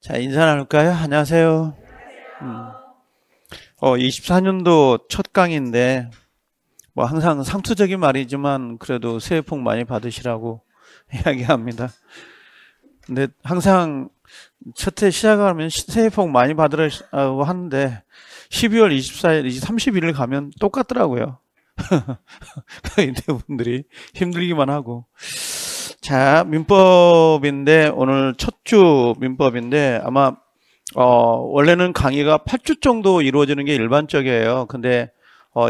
자, 인사 나눌까요? 안녕하세요. 24년도 첫 강의인데, 뭐 항상 상투적인 말이지만, 그래도 새해 복 많이 받으시라고 이야기합니다. 근데 항상 첫 해 시작하면 새해 복 많이 받으라고 하는데, 12월 24일, 31일 가면 똑같더라고요. 강의대분들이 힘들기만 하고. 자, 민법인데, 오늘 첫 주 민법인데, 아마 원래는 강의가 8주 정도 이루어지는 게 일반적이에요. 근데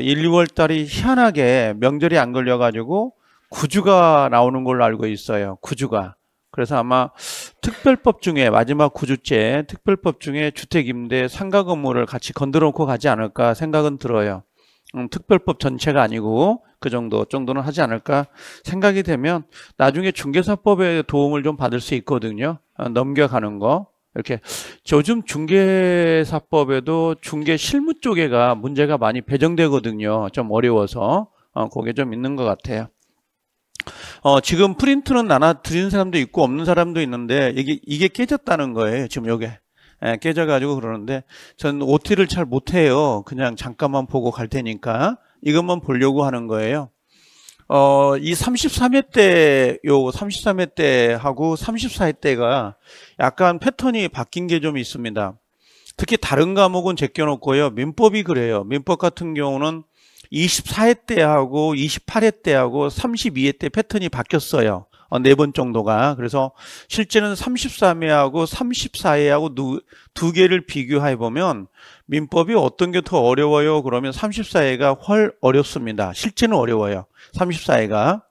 1, 2월 달이 희한하게 명절이 안 걸려가지고 9주가 나오는 걸로 알고 있어요. 9주가. 그래서 아마 특별법 중에 마지막 9주째 특별법 중에 주택임대 상가 건물을 같이 건드려 놓고 가지 않을까 생각은 들어요. 특별법 전체가 아니고 그 정도는 하지 않을까 생각이 되면 나중에 중개사법의 도움을 좀 받을 수 있거든요. 넘겨가는 거. 이렇게 요즘 중개사법에도 중개 실무 쪽에가 문제가 많이 배정되거든요. 좀 어려워서 그게 좀 있는 것 같아요. 지금 프린트는 나눠 드리는 사람도 있고 없는 사람도 있는데 이게 깨졌다는 거예요. 지금 요게 깨져가지고 그러는데 전 OT를 잘 못해요. 그냥 잠깐만 보고 갈 테니까 이것만 보려고 하는 거예요. 이 33회 때, 33회 때하고 34회 때가 약간 패턴이 바뀐 게 좀 있습니다. 특히 다른 과목은 제껴놓고요. 민법이 그래요. 민법 같은 경우는 24회 때하고 28회 때하고 32회 때 패턴이 바뀌었어요. 4번 정도가. 그래서 실제는 33회하고 34회하고 두 개를 비교해 보면 민법이 어떤 게 더 어려워요? 그러면 34회가 훨 어렵습니다. 실제는 어려워요. 34회가.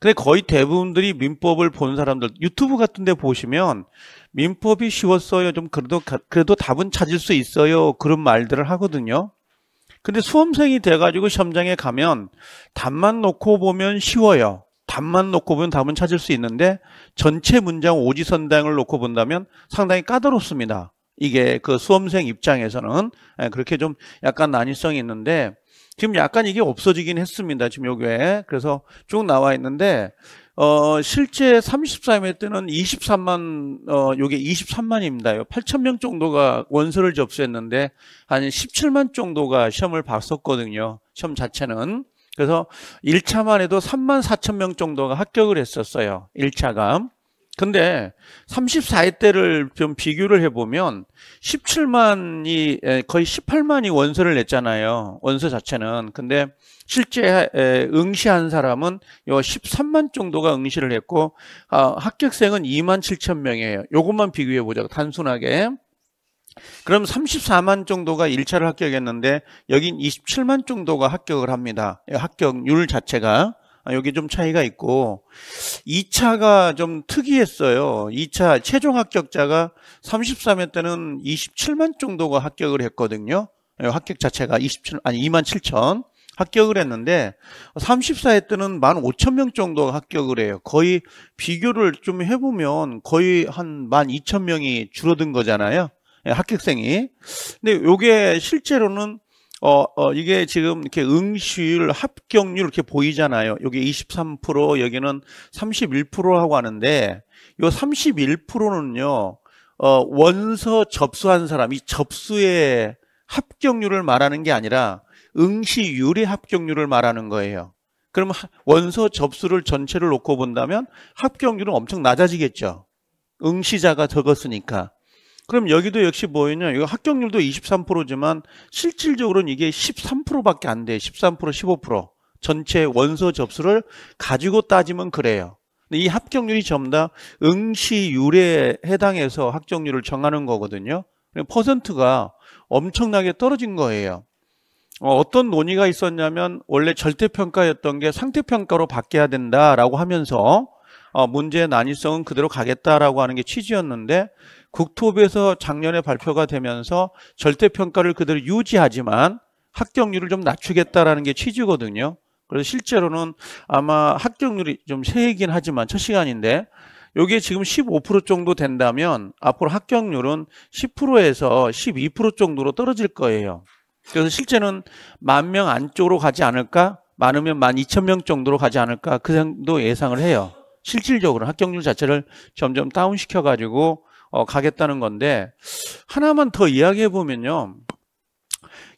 근데 거의 대부분들이 민법을 보는 사람들 유튜브 같은 데 보시면 민법이 쉬웠어요. 좀 그래도 답은 찾을 수 있어요. 그런 말들을 하거든요. 근데 수험생이 돼가지고 시험장에 가면 답만 놓고 보면 쉬워요. 답만 놓고 보면 답은 찾을 수 있는데 전체 문장 오지선당을 놓고 본다면 상당히 까다롭습니다. 이게 그 수험생 입장에서는 그렇게 좀 약간 난이성이 있는데 지금 약간 이게 없어지긴 했습니다. 지금 요게 그래서 쭉 나와 있는데 실제 33회 때는 23만 요게 23만입니다. 8,000명 정도가 원서를 접수했는데 한 17만 정도가 시험을 봤었거든요. 시험 자체는. 그래서 1차만 해도 3만 4천 명 정도가 합격을 했었어요. 1차가. 근데 34회 때를 좀 비교를 해보면 17만이 거의 18만이 원서를 냈잖아요. 원서 자체는. 근데 실제 응시한 사람은 요 13만 정도가 응시를 했고 합격생은 2만 7천 명이에요. 요것만 비교해 보자고 단순하게. 그럼 34만 정도가 1차를 합격했는데 여긴 27만 정도가 합격을 합니다. 합격률 자체가. 여기 좀 차이가 있고 2차가 좀 특이했어요. 2차 최종 합격자가 33회 때는 27만 정도가 합격을 했거든요. 합격 자체가 2만 7천 합격을 했는데 34회 때는 15,000명 정도가 합격을 해요. 거의 비교를 좀 해보면 거의 한 12,000명이 줄어든 거잖아요. 합격생이. 근데 요게 실제로는 이게 지금 이렇게 응시율, 합격률 이렇게 보이잖아요. 여기 23%, 여기는 31%라고 하는데, 요 31%는요, 원서 접수한 사람, 이 접수의 합격률을 말하는 게 아니라 응시율의 합격률을 말하는 거예요. 그럼 원서 접수를 전체를 놓고 본다면 합격률은 엄청 낮아지겠죠. 응시자가 적었으니까. 그럼 여기도 역시 뭐였냐? 이거 합격률도 23%지만 실질적으로는 이게 13%밖에 안 돼. 13%, 15%. 전체 원서 접수를 가지고 따지면 그래요. 근데 이 합격률이 전부 다 응시율에 해당해서 합격률을 정하는 거거든요. 퍼센트가 엄청나게 떨어진 거예요. 어떤 논의가 있었냐면 원래 절대평가였던 게 상대평가로 바뀌어야 된다라고 하면서 문제의 난이성은 그대로 가겠다라고 하는 게 취지였는데 국토부에서 작년에 발표가 되면서 절대평가를 그대로 유지하지만 합격률을 좀 낮추겠다라는 게 취지거든요. 그래서 실제로는 아마 합격률이 좀 세긴 하지만 첫 시간인데 이게 지금 15% 정도 된다면 앞으로 합격률은 10%에서 12% 정도로 떨어질 거예요. 그래서 실제는 10,000명 안쪽으로 가지 않을까? 많으면 12,000명 정도로 가지 않을까? 그 정도 예상을 해요. 실질적으로 합격률 자체를 점점 다운시켜가지고 가겠다는 건데, 하나만 더 이야기해 보면요.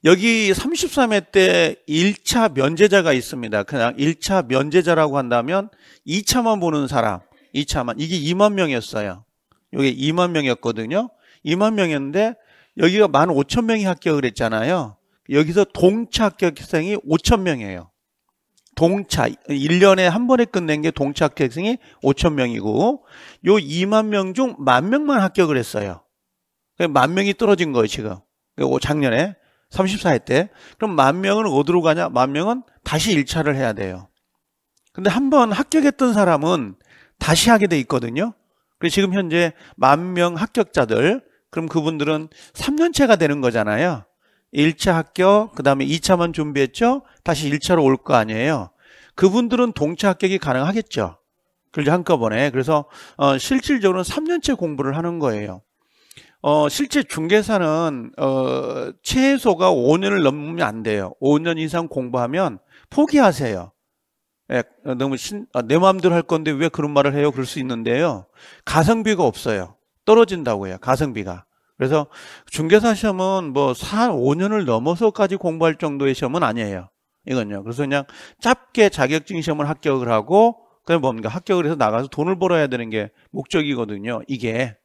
여기 33회 때 1차 면제자가 있습니다. 그냥 1차 면제자라고 한다면 2차만 보는 사람, 2차만. 이게 2만 명이었어요. 이게 2만 명이었거든요. 2만 명이었는데 여기가 15,000명이 합격을 했잖아요. 여기서 동차 합격생이 5,000명이에요. 동차, 1년에 한 번에 끝낸 게 동차 합격생이 5,000명이고 요 2만 명 중 10,000명만 합격을 했어요. 10,000명이 떨어진 거예요, 지금. 작년에 34회 때. 그럼 10,000명은 어디로 가냐? 10,000명은 다시 1차를 해야 돼요. 근데 한 번 합격했던 사람은 다시 하게 돼 있거든요. 그래서 지금 현재 10,000명 합격자들, 그럼 그분들은 3년째가 되는 거잖아요. 1차 합격, 그 다음에 2차만 준비했죠? 다시 1차로 올 거 아니에요. 그분들은 동차 합격이 가능하겠죠. 그래서 한꺼번에. 그래서 실질적으로는 3년째 공부를 하는 거예요. 실제 중개사는 최소가 5년을 넘으면 안 돼요. 5년 이상 공부하면 포기하세요. 예, 너무 내 마음대로 할 건데 왜 그런 말을 해요? 그럴 수 있는데요. 가성비가 없어요. 떨어진다고 해요. 가성비가. 그래서 중개사 시험은 뭐 5년을 넘어서까지 공부할 정도의 시험은 아니에요. 이건요. 그래서 그냥 짧게 자격증 시험을 합격을 하고 그다음에 뭡니까? 합격을 해서 나가서 돈을 벌어야 되는 게 목적이거든요. 이게.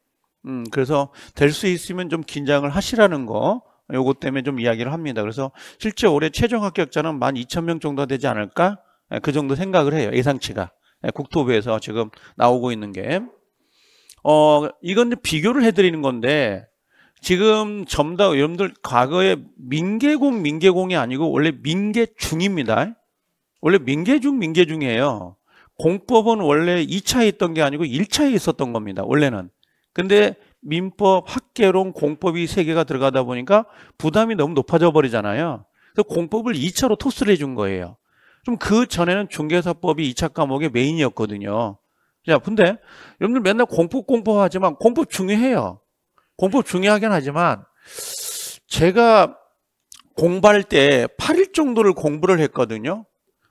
그래서 될 수 있으면 좀 긴장을 하시라는 거, 요것 때문에 좀 이야기를 합니다. 그래서 실제 올해 최종 합격자는 12,000명 정도 되지 않을까? 그 정도 생각을 해요. 예상치가. 국토부에서 지금 나오고 있는 게. 이건 비교를 해드리는 건데, 지금 전부 다 여러분들 과거에 민계공이 아니고 원래 민계중입니다. 원래 민계중이에요. 공법은 원래 2차에 있던 게 아니고 1차에 있었던 겁니다. 원래는. 근데 민법, 학개론, 공법이 3개가 들어가다 보니까 부담이 너무 높아져 버리잖아요. 그래서 공법을 2차로 토스를 해준 거예요. 좀 그 전에는 중개사법이 2차 과목의 메인이었거든요. 자, 근데 여러분들 맨날 공법하지만 공법 중요해요. 공법 중요하긴 하지만 제가 공부할 때 8일 정도를 공부를 했거든요.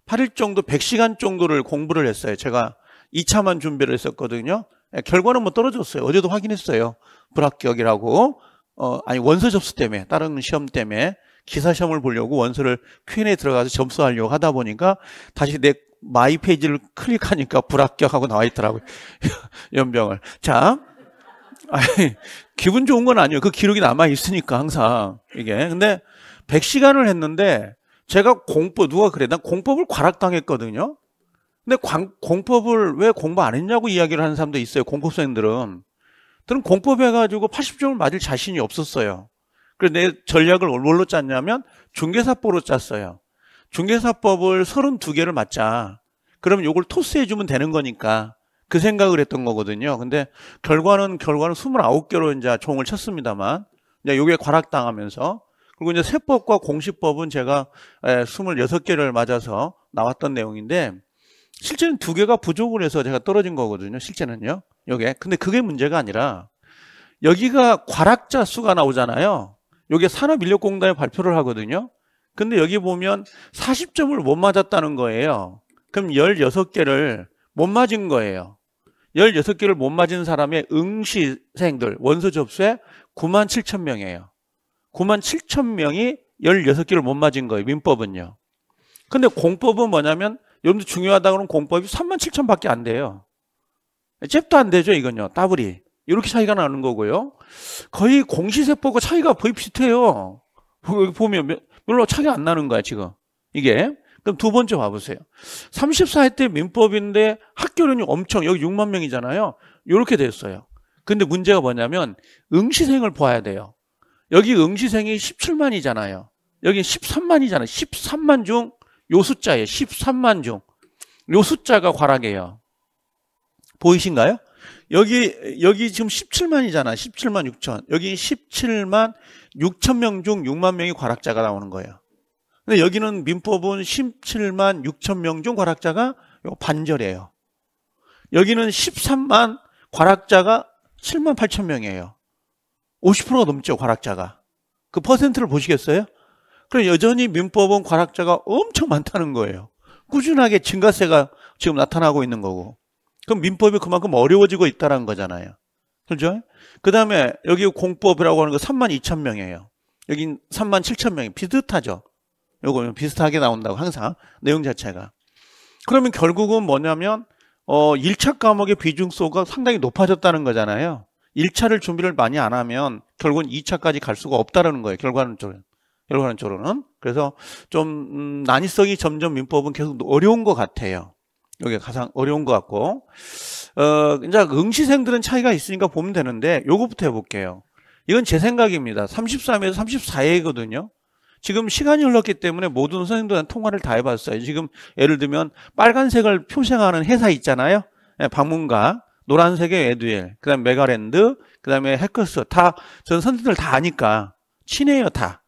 8일 정도 100시간 정도를 공부를 했어요. 제가 2차만 준비를 했었거든요. 결과는 뭐 떨어졌어요. 어제도 확인했어요. 불합격이라고. 아니 원서 접수 때문에, 다른 시험 때문에 기사 시험을 보려고 원서를 Q&A 들어가서 접수하려고 하다 보니까 다시 내 마이 페이지를 클릭하니까 불합격하고 나와 있더라고요. 연병을. 자, 아니, 기분 좋은 건 아니에요. 그 기록이 남아 있으니까 항상 이게. 근데 100시간을 했는데 제가 누가 그래? 난 공법을 과락당했거든요. 근데 공법을 왜 공부 안 했냐고 이야기를 하는 사람도 있어요. 공법생들은. 저는 공법 해가지고 80점을 맞을 자신이 없었어요. 그래서 내 전략을 뭘로 짰냐면 중개사법으로 짰어요. 중개사법을 32개를 맞자. 그러면 이걸 토스해주면 되는 거니까 그 생각을 했던 거거든요. 근데 결과는 29개로 이제 종을 쳤습니다만, 이제 요게 과락당하면서, 그리고 이제 세법과 공시법은 제가 26개를 맞아서 나왔던 내용인데, 실제는 2개가 부족을 해서 제가 떨어진 거거든요. 실제는요. 요게. 근데 그게 문제가 아니라, 여기가 과락자 수가 나오잖아요. 요게 산업인력공단에 발표를 하거든요. 근데 여기 보면 40점을 못 맞았다는 거예요. 그럼 16개를 못 맞은 거예요. 16개를 못 맞은 사람의 응시생들, 원서 접수에 97,000명이에요. 97,000명이 16개를 못 맞은 거예요. 민법은요. 근데 공법은 뭐냐면, 여러분들 중요하다고 하는 공법이 37,000밖에 안 돼요. 잽도 안 되죠, 이건요. 따블이. 이렇게 차이가 나는 거고요. 거의 공시세법과 차이가 거의 비슷해요. 여기 보면 별로 차이가 안 나는 거야, 지금. 이게. 그럼 두 번째 봐보세요. 34회 때 민법인데 학교론이 엄청, 여기 6만 명이잖아요. 이렇게 됐어요. 근데 문제가 뭐냐면 응시생을 봐야 돼요. 여기 응시생이 17만이잖아요. 여기 13만이잖아요. 13만 중 요 숫자예요. 13만 중. 요 숫자가 과락이에요. 보이신가요? 여기 지금 17만이잖아. 17만 6천. 여기 17만 6천 명 중 6만 명이 과락자가 나오는 거예요. 근데 여기는 민법은 17만 6천 명 중 과락자가 반절이에요. 여기는 13만 과락자가 7만 8천 명이에요. 50%가 넘죠, 과락자가. 그 퍼센트를 보시겠어요? 그럼 여전히 민법은 과락자가 엄청 많다는 거예요. 꾸준하게 증가세가 지금 나타나고 있는 거고. 그럼 민법이 그만큼 어려워지고 있다는 거잖아요. 그죠? 그 다음에 여기 공법이라고 하는 거 32,000명이에요. 여긴 37,000명이 비슷하죠. 요거 비슷하게 나온다고 항상 내용 자체가. 그러면 결국은 뭐냐면 1차 과목의 비중수가 상당히 높아졌다는 거잖아요. 1차를 준비를 많이 안 하면 결국은 2차까지 갈 수가 없다는 거예요. 결과론적으로는. 그래서 좀 난이성이 점점 민법은 계속 어려운 것 같아요. 여기 가장 어려운 것 같고 이제 응시생들은 차이가 있으니까 보면 되는데 요거부터 해볼게요. 이건 제 생각입니다. 33에서 34회거든요. 지금 시간이 흘렀기 때문에 모든 선생님들한테 통화를 다 해봤어요. 지금 예를 들면 빨간색을 표시하는 회사 있잖아요. 방문가, 노란색의 에듀엘, 그 다음에 메가랜드, 그 다음에 해커스 다 전 선생님들 다 아니까 친해요 다.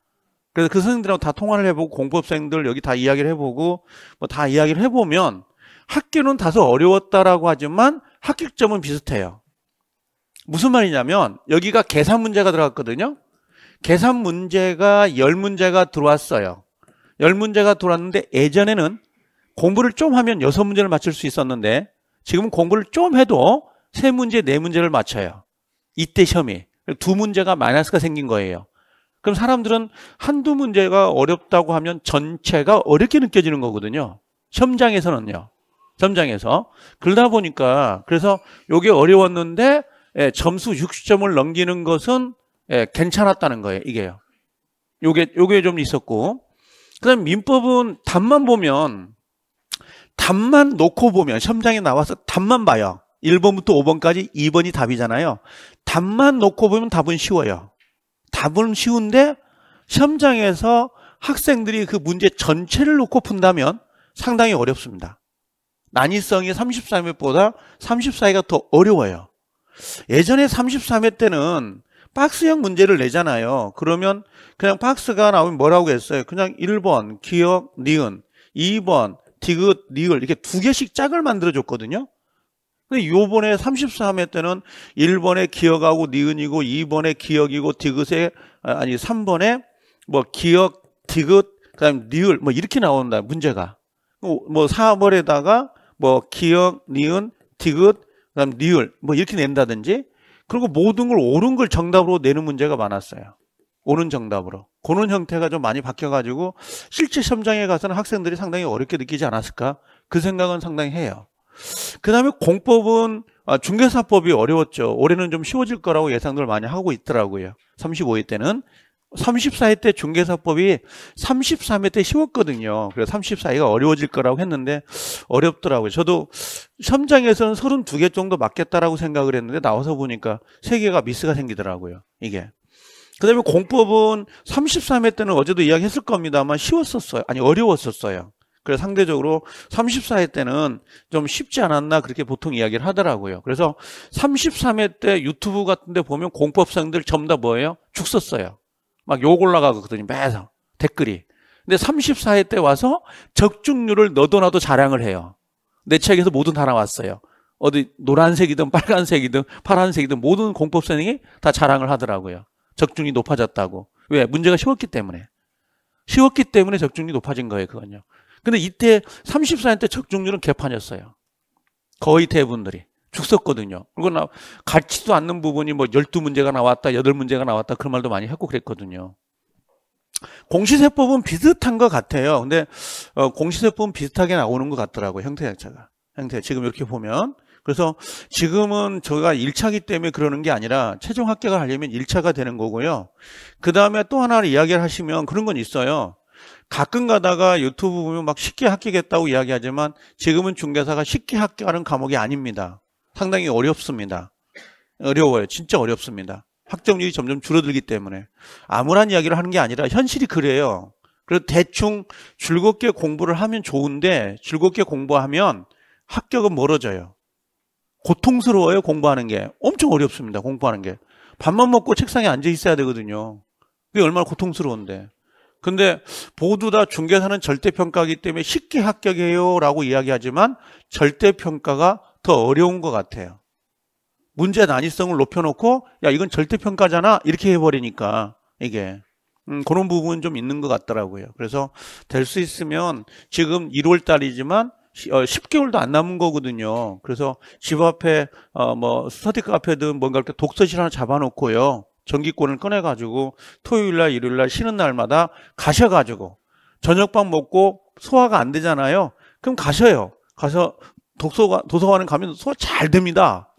그래서 그 선생님들하고 다 통화를 해보고 공법생들 여기 다 이야기를 해보고 뭐 다 이야기를 해보면 학교는 다소 어려웠다라고 하지만 합격점은 비슷해요. 무슨 말이냐면 여기가 계산 문제가 들어갔거든요. 계산 문제가 10문제가 들어왔어요. 10문제가 들어왔는데 예전에는 공부를 좀 하면 6문제를 맞출 수 있었는데 지금 공부를 좀 해도 3문제, 4문제를 맞춰요. 이때 시험이. 2문제가 마이너스가 생긴 거예요. 그럼 사람들은 한두 문제가 어렵다고 하면 전체가 어렵게 느껴지는 거거든요. 시험장에서는요. 시험장에서. 그러다 보니까 그래서 이게 어려웠는데 점수 60점을 넘기는 것은 괜찮았다는 거예요. 이게요. 요게 좀 있었고. 그 다음에 민법은 답만 보면 답만 놓고 보면 시험장에 나와서 답만 봐요. 1번부터 5번까지 2번이 답이잖아요. 답만 놓고 보면 답은 쉬워요. 답은 쉬운데 시험장에서 학생들이 그 문제 전체를 놓고 푼다면 상당히 어렵습니다. 난이성이 33회보다 34회가 더 어려워요. 예전에 33회 때는 박스형 문제를 내잖아요. 그러면 그냥 박스가 나오면 뭐라고 했어요? 그냥 1번 기억, 니은, 2번 디귿, 니을 이렇게 2개씩 짝을 만들어줬거든요. 근데 요번에 33회 때는 1번에 기억하고 니은이고 2번에 기억이고 디귿에 아니 3번에 뭐 기억, 디귿, 그다음 니을 뭐 이렇게 나온다 문제가. 뭐 4번에다가 뭐 기억, 니은, 디귿, 그다음 니을 뭐 이렇게 낸다든지. 그리고 모든 걸 옳은 걸 정답으로 내는 문제가 많았어요. 옳은 정답으로. 그런 형태가 좀 많이 바뀌어가지고 실제 시험장에 가서는 학생들이 상당히 어렵게 느끼지 않았을까? 그 생각은 상당히 해요. 그 다음에 공법은 중개사법이 어려웠죠. 올해는 좀 쉬워질 거라고 예상들 많이 하고 있더라고요. 35회 때는. 34회 때 중개사법이 33회 때 쉬웠거든요. 그래서 34회가 어려워질 거라고 했는데 어렵더라고요. 저도 시험장에서는 32개 정도 맞겠다라고 생각을 했는데 나와서 보니까 3개가 미스가 생기더라고요. 이게. 그 다음에 공법은 33회 때는 어제도 이야기했을 겁니다만 쉬웠었어요. 아니 어려웠었어요. 그래서 상대적으로 34회 때는 좀 쉽지 않았나 그렇게 보통 이야기를 하더라고요. 그래서 33회 때 유튜브 같은 데 보면 공법생들 전부 다 뭐예요? 죽 썼어요. 막 욕 올라가거든요. 매상 댓글이. 근데 34회 때 와서 적중률을 너도 나도 자랑을 해요. 내 책에서 모두 다 나왔어요. 어디 노란색이든 빨간색이든 파란색이든 모든 공법생이 다 자랑을 하더라고요. 적중이 높아졌다고. 왜? 문제가 쉬웠기 때문에. 쉬웠기 때문에 적중이 높아진 거예요. 그건요. 근데 이때 34회 때 적중률은 개판이었어요. 거의 대부분들이. 죽었거든요. 그리고 같지도 않는 부분이 뭐 12문제가 나왔다, 8문제가 나왔다 그런 말도 많이 했고 그랬거든요. 공시세법은 비슷한 것 같아요. 근데 공시세법은 비슷하게 나오는 것 같더라고요. 형태 자체가. 형태 지금 이렇게 보면. 그래서 지금은 저희가 1차기 때문에 그러는 게 아니라 최종 합격을 하려면 1차가 되는 거고요. 그 다음에 또 하나를 이야기를 하시면 그런 건 있어요. 가끔 가다가 유튜브 보면 막 쉽게 합격했다고 이야기하지만 지금은 중개사가 쉽게 합격하는 과목이 아닙니다. 상당히 어렵습니다. 어려워요. 진짜 어렵습니다. 학점률이 점점 줄어들기 때문에. 아무런 이야기를 하는 게 아니라 현실이 그래요. 그래서 대충 즐겁게 공부를 하면 좋은데 즐겁게 공부하면 합격은 멀어져요. 고통스러워요. 공부하는 게. 엄청 어렵습니다. 공부하는 게. 밥만 먹고 책상에 앉아 있어야 되거든요. 그게 얼마나 고통스러운데. 근데 모두 다 중개사는 절대평가이기 때문에 쉽게 합격해요 라고 이야기하지만 절대평가가 더 어려운 것 같아요. 문제 난이성을 높여놓고 야 이건 절대평가잖아 이렇게 해버리니까 이게 그런 부분은 좀 있는 것 같더라고요. 그래서 될 수 있으면 지금 1월 달이지만 10개월도 안 남은 거거든요. 그래서 집 앞에 뭐 스터디 카페든 뭔가 이렇게 독서실 하나 잡아놓고요. 전기권을 꺼내가지고 토요일날, 일요일날 쉬는 날마다 가셔가지고 저녁밥 먹고 소화가 안 되잖아요. 그럼 가셔요. 가서 도서관에 가면 소화 잘 됩니다.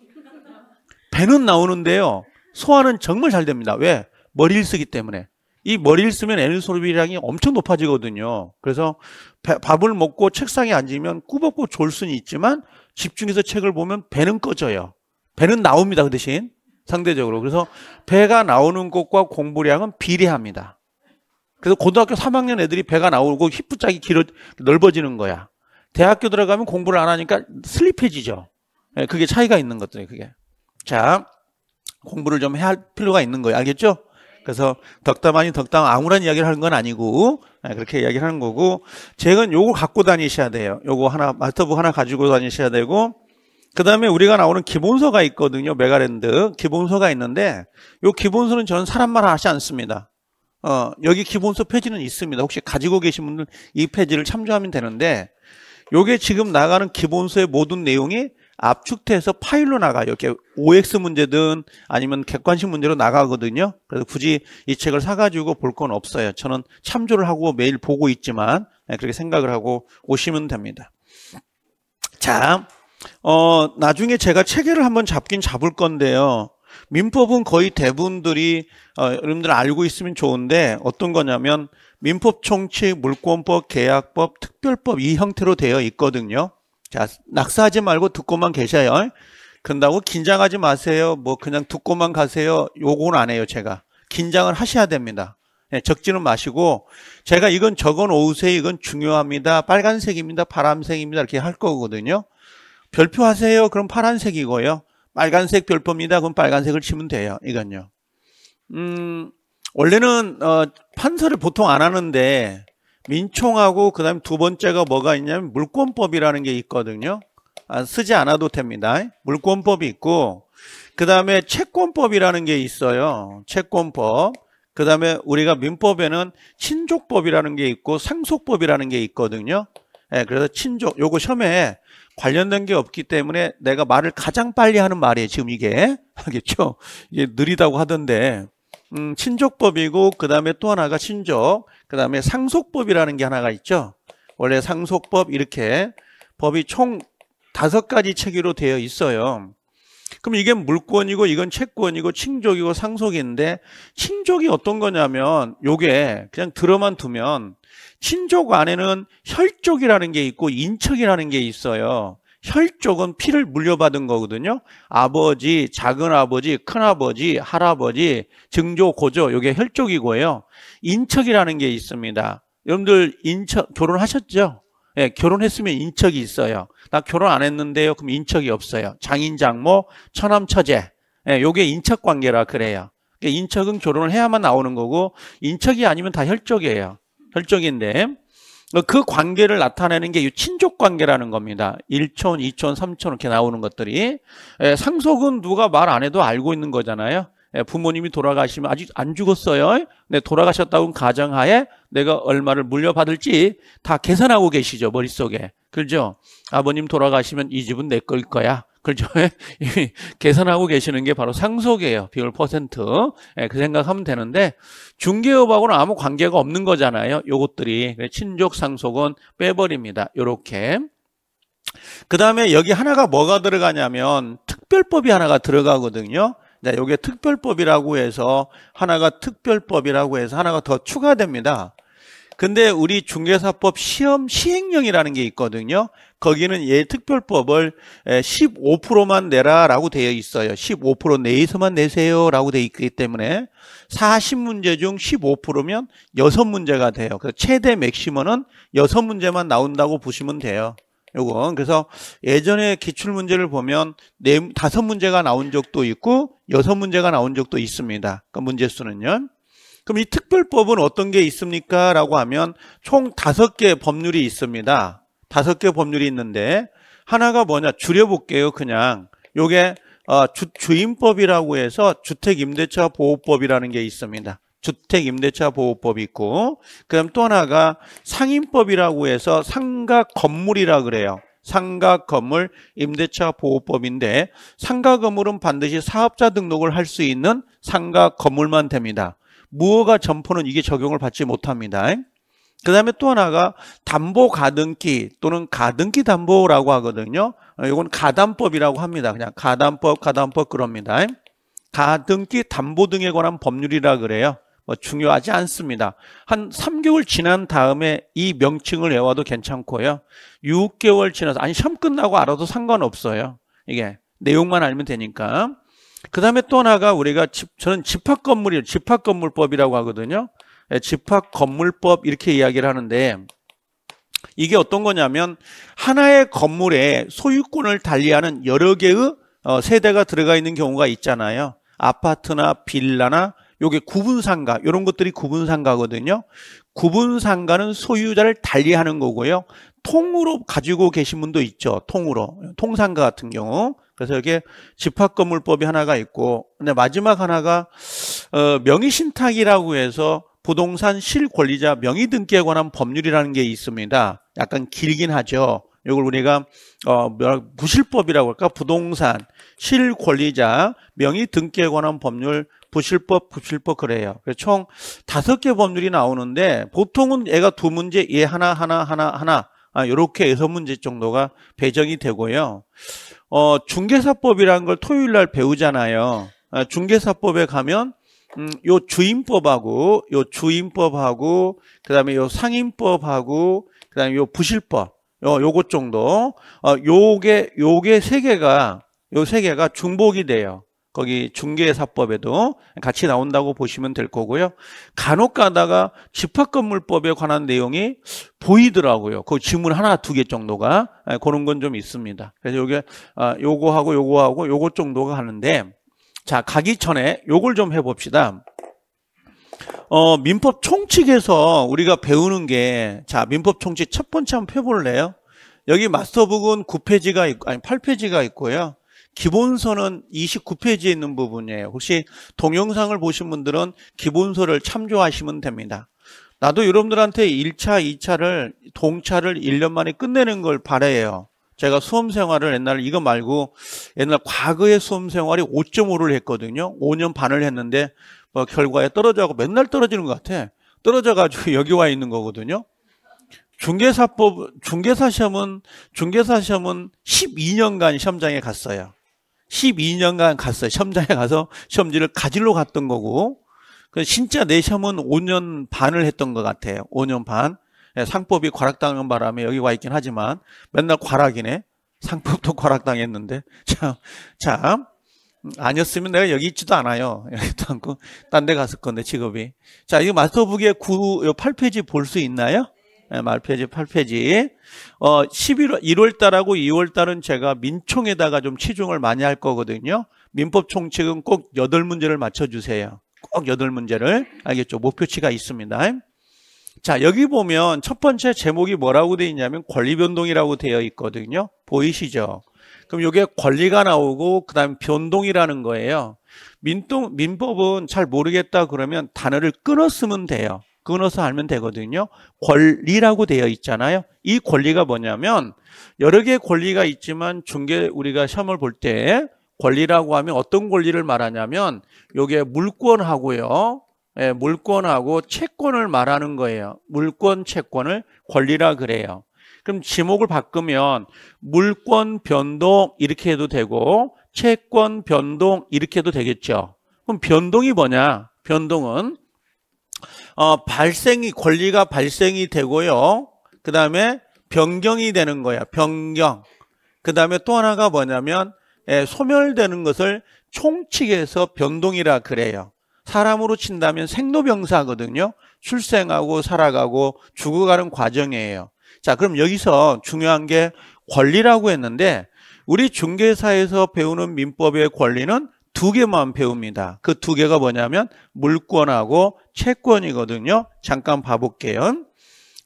배는 나오는데요. 소화는 정말 잘 됩니다. 왜? 머리를 쓰기 때문에. 이 머리를 쓰면 에너지 소비량이 엄청 높아지거든요. 그래서 밥을 먹고 책상에 앉으면 꾸벅꾸벅 졸 수는 있지만 집중해서 책을 보면 배는 꺼져요. 배는 나옵니다. 그 대신 상대적으로. 그래서 배가 나오는 것과 공부량은 비례합니다. 그래서 고등학교 3학년 애들이 배가 나오고 힙부짝이 넓어지는 거야. 대학교 들어가면 공부를 안 하니까 슬립해지죠. 그게 차이가 있는 것들이에요. 그게. 자, 공부를 좀 해야 할 필요가 있는 거예요. 알겠죠? 그래서 덕담 아닌 덕담 아무런 이야기를 하는 건 아니고 그렇게 이야기를 하는 거고, 책은 요거 갖고 다니셔야 돼요. 요거 하나, 마스터북 하나 가지고 다니셔야 되고, 그 다음에 우리가 나오는 기본서가 있거든요. 메가랜드 기본서가 있는데, 요 기본서는 저는 사람 말 하지 않습니다. 여기 기본서 페이지는 있습니다. 혹시 가지고 계신 분들 이 페이지를 참조하면 되는데, 요게 지금 나가는 기본서의 모든 내용이 압축돼서 파일로 나가요. 이렇게 OX 문제든 아니면 객관식 문제로 나가거든요. 그래서 굳이 이 책을 사가지고 볼 건 없어요. 저는 참조를 하고 매일 보고 있지만 그렇게 생각을 하고 오시면 됩니다. 자, 나중에 제가 체계를 한번 잡긴 잡을 건데요. 민법은 거의 대부분들이 여러분들 알고 있으면 좋은데, 어떤 거냐면 민법 총칙, 물권법, 계약법, 특별법 이 형태로 되어 있거든요. 자, 낙사하지 말고 듣고만 계셔요. 그런다고 긴장하지 마세요. 뭐 그냥 듣고만 가세요. 요건 안 해요. 제가 긴장을 하셔야 됩니다. 적지는 마시고, 제가 이건 적어 놓으세요. 이건 중요합니다. 빨간색입니다. 파란색입니다. 이렇게 할 거거든요. 별표하세요. 그럼 파란색이고요. 빨간색 별표입니다. 그럼 빨간색을 치면 돼요. 이건요. 원래는 판서를 보통 안 하는데, 민총하고 그 다음에 두 번째가 뭐가 있냐면 물권법이라는 게 있거든요. 쓰지 않아도 됩니다. 물권법이 있고, 그 다음에 채권법이라는 게 있어요. 채권법. 그 다음에 우리가 민법에는 친족법이라는 게 있고 상속법이라는 게 있거든요. 그래서 친족, 요거 시험에 관련된 게 없기 때문에 내가 말을 가장 빨리 하는 말이에요. 지금 이게. 알겠죠? 이게 느리다고 하던데. 친족법이고, 그 다음에 또 하나가 친족, 그 다음에 상속법이라는 게 하나가 있죠. 원래 상속법 이렇게 법이 총 5가지 체계로 되어 있어요. 그럼 이게 물권이고, 이건 채권이고, 친족이고, 상속인데, 친족이 어떤 거냐면 요게 그냥 들어만 두면, 친족 안에는 혈족이라는 게 있고 인척이라는 게 있어요. 혈족은 피를 물려받은 거거든요. 아버지, 작은아버지, 큰아버지, 할아버지, 증조, 고조, 이게 혈족이고요. 인척이라는 게 있습니다. 여러분들 인척 결혼하셨죠? 예, 결혼했으면 인척이 있어요. 나 결혼 안 했는데요. 그럼 인척이 없어요. 장인, 장모, 처남, 처제. 예, 요게 인척 관계라 그래요. 인척은 결혼을 해야만 나오는 거고, 인척이 아니면 다 혈족이에요. 혈족인데, 그 관계를 나타내는 게 이 친족 관계라는 겁니다. 1촌, 2촌, 3촌 이렇게 나오는 것들이. 상속은 누가 말 안 해도 알고 있는 거잖아요. 부모님이 돌아가시면 아직 안 죽었어요. 근데 돌아가셨다고 가정하에 내가 얼마를 물려받을지 다 계산하고 계시죠, 머릿속에. 그렇죠? 아버님 돌아가시면 이 집은 내 거일 거야. 그렇죠? 계산하고 계시는 게 바로 상속이에요. 비율 퍼센트. 그 생각하면 되는데, 중개업하고는 아무 관계가 없는 거잖아요. 요것들이. 친족 상속은 빼버립니다. 요렇게. 그 다음에 여기 하나가 뭐가 들어가냐면 특별법이 하나가 들어가거든요. 네, 요게 특별법이라고 해서 하나가 더 추가됩니다. 근데 우리 중개사법 시험 시행령이라는 게 있거든요. 거기는 얘 특별법을 15%만 내라라고 되어 있어요. 15% 내에서만 내세요라고 되어 있기 때문에 40문제 중 15%면 6문제가 돼요. 그래서 최대 맥시멈은 6문제만 나온다고 보시면 돼요. 요건 그래서 예전에 기출문제를 보면 5문제가 나온 적도 있고 6문제가 나온 적도 있습니다. 그 문제 수는요. 그럼 이 특별법은 어떤 게 있습니까? 라고 하면 총 5개 법률이 있습니다. 5개 법률이 있는데, 하나가 뭐냐? 줄여볼게요. 그냥 요게 주임법이라고 해서 주택임대차 보호법이라는 게 있습니다. 주택임대차보호법이 있고, 그다음 또 하나가 상임법이라고 해서 상가 건물이라 그래요. 상가 건물 임대차 보호법인데, 상가 건물은 반드시 사업자 등록을 할 수 있는 상가 건물만 됩니다. 무허가 점포는 이게 적용을 받지 못합니다. 그 다음에 또 하나가 담보 가등기 또는 가등기 담보라고 하거든요. 이건 가담법이라고 합니다. 그냥 가담법 그럽니다. 가등기 담보 등에 관한 법률이라 그래요. 중요하지 않습니다. 한 3개월 지난 다음에 이 명칭을 외워도 괜찮고요. 6개월 지나서, 아니 시험 끝나고 알아도 상관없어요. 이게 내용만 알면 되니까. 그 다음에 또 하나가 저는 집합건물법이라고 하거든요. 집합건물법 이렇게 이야기를 하는데, 이게 어떤 거냐면 하나의 건물에 소유권을 달리하는 여러 개의 세대가 들어가 있는 경우가 있잖아요. 아파트나 빌라나 요게 구분상가, 이런 것들이 구분상가거든요. 구분상가는 소유자를 달리하는 거고요. 통으로 가지고 계신 분도 있죠. 통상가 같은 경우. 그래서 여기에 집합건물법이 하나가 있고, 근데 마지막 하나가 명의신탁이라고 해서 부동산 실권리자 명의등기에 관한 법률이라는 게 있습니다. 약간 길긴 하죠. 이걸 우리가 부실법이라고 할까? 부동산 실권리자 명의등기에 관한 법률, 부실법 그래요. 그래서 총 5개 법률이 나오는데, 보통은 얘가 2문제, 얘 하나 이렇게 6문제 정도가 배정이 되고요. 중개사법이라는 걸 토요일 날 배우잖아요. 중개사법에 가면 요 주임법하고 그다음에 요 상임법하고 그다음에 요 부실법 요것 정도 요게 세 개가 중복이 돼요. 거기 중개사법에도 같이 나온다고 보시면 될 거고요. 간혹 가다가 집합건물법에 관한 내용이 보이더라고요. 그 지문 하나, 2개 정도가 그런 건 좀 있습니다. 그래서 요게 요거하고 요것 정도가 하는데, 자, 가기 전에 요걸 좀 해봅시다. 민법 총칙에서 우리가 배우는 게, 자, 민법 총칙 첫 번째 한번 펴볼래요? 여기 마스터북은 9페이지가 있고, 아니 8페이지가 있고요. 기본서는 29페이지에 있는 부분이에요. 혹시 동영상을 보신 분들은 기본서를 참조하시면 됩니다. 나도 여러분들한테 1차, 2차를, 동차를 1년 만에 끝내는 걸 바라요. 제가 수험생활을 이거 말고 옛날 과거의 수험생활이 5.5를 했거든요. 5년 반을 했는데 결과에 떨어져가고 맨날 떨어지는 것 같아. 떨어져가지고 여기 와 있는 거거든요. 중개사 시험은 12년간 시험장에 갔어요. 12년간 갔어요. 시험장에 가서 시험지를 가지러 갔던 거고, 진짜 내 시험은 5년 반을 했던 것 같아요. 5년 반. 상법이 과락당한 바람에 여기 와 있긴 하지만 맨날 과락이네. 상법도 과락당했는데. 참. 아니었으면 내가 여기 있지도 않아요. 여기도 않고 딴 데 갔을 건데, 직업이. 자, 이 마스터북의 8페이지 볼 수 있나요? 네, 말페이지 8페이지. 1월 달하고 2월 달은 제가 민총에다가 좀 치중을 많이 할 거거든요. 민법 총칙은 꼭 8문제를 맞춰주세요. 꼭 8문제를. 알겠죠? 목표치가 있습니다. 자, 여기 보면 첫 번째 제목이 뭐라고 되어 있냐면 권리변동이라고 되어 있거든요. 보이시죠? 그럼 이게 권리가 나오고 그 다음에 변동이라는 거예요. 민법은 잘 모르겠다 그러면 단어를 끊어 쓰면 돼요. 끊어서 알면 되거든요. 권리라고 되어 있잖아요. 이 권리가 뭐냐면 여러 개의 권리가 있지만 우리가 시험을 볼 때 권리라고 하면 어떤 권리를 말하냐면 요게 물권하고요. 물권하고 채권을 말하는 거예요. 물권, 채권을 권리라 그래요. 그럼 지목을 바꾸면 물권 변동 이렇게 해도 되고 채권 변동 이렇게 해도 되겠죠. 그럼 변동이 뭐냐? 변동은 권리가 발생이 되고요. 그 다음에 변경이 되는 거야. 변경. 그 다음에 또 하나가 뭐냐면 소멸되는 것을 총칙에서 변동이라 그래요. 사람으로 친다면 생로병사거든요. 출생하고 살아가고 죽어가는 과정이에요. 자, 그럼 여기서 중요한 게 권리라고 했는데 우리 중개사에서 배우는 민법의 권리는 2개만 배웁니다. 그 2개가 뭐냐면 물권하고 채권이거든요. 잠깐 봐볼게요.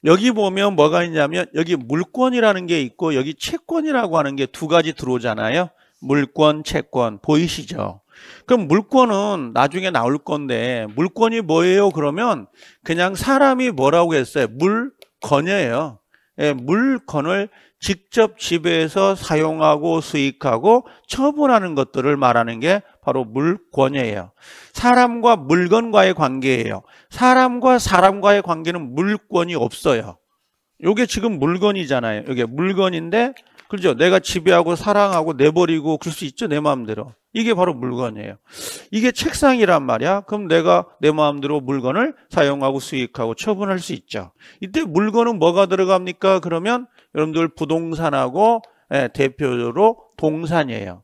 여기 보면 뭐가 있냐면 여기 물권이라는 게 있고 여기 채권이라고 하는 게 2가지 들어오잖아요. 물권, 채권 보이시죠? 그럼 물권은 나중에 나올 건데 물권이 뭐예요? 그러면 그냥 사람이 뭐라고 했어요? 물권이에요. 예, 물권을 직접 지배해서 사용하고 수익하고 처분하는 것들을 말하는 게 바로 물권이에요. 사람과 물건과의 관계예요. 사람과 사람과의 관계는 물권이 없어요. 이게 지금 물건이잖아요. 이게 물건인데, 그렇죠? 내가 지배하고 사랑하고 내버리고 그럴 수 있죠, 내 마음대로. 이게 바로 물건이에요. 이게 책상이란 말이야. 그럼 내가 내 마음대로 물건을 사용하고 수익하고 처분할 수 있죠. 이때 물건은 뭐가 들어갑니까? 그러면 여러분들 부동산하고 대표적으로 동산이에요.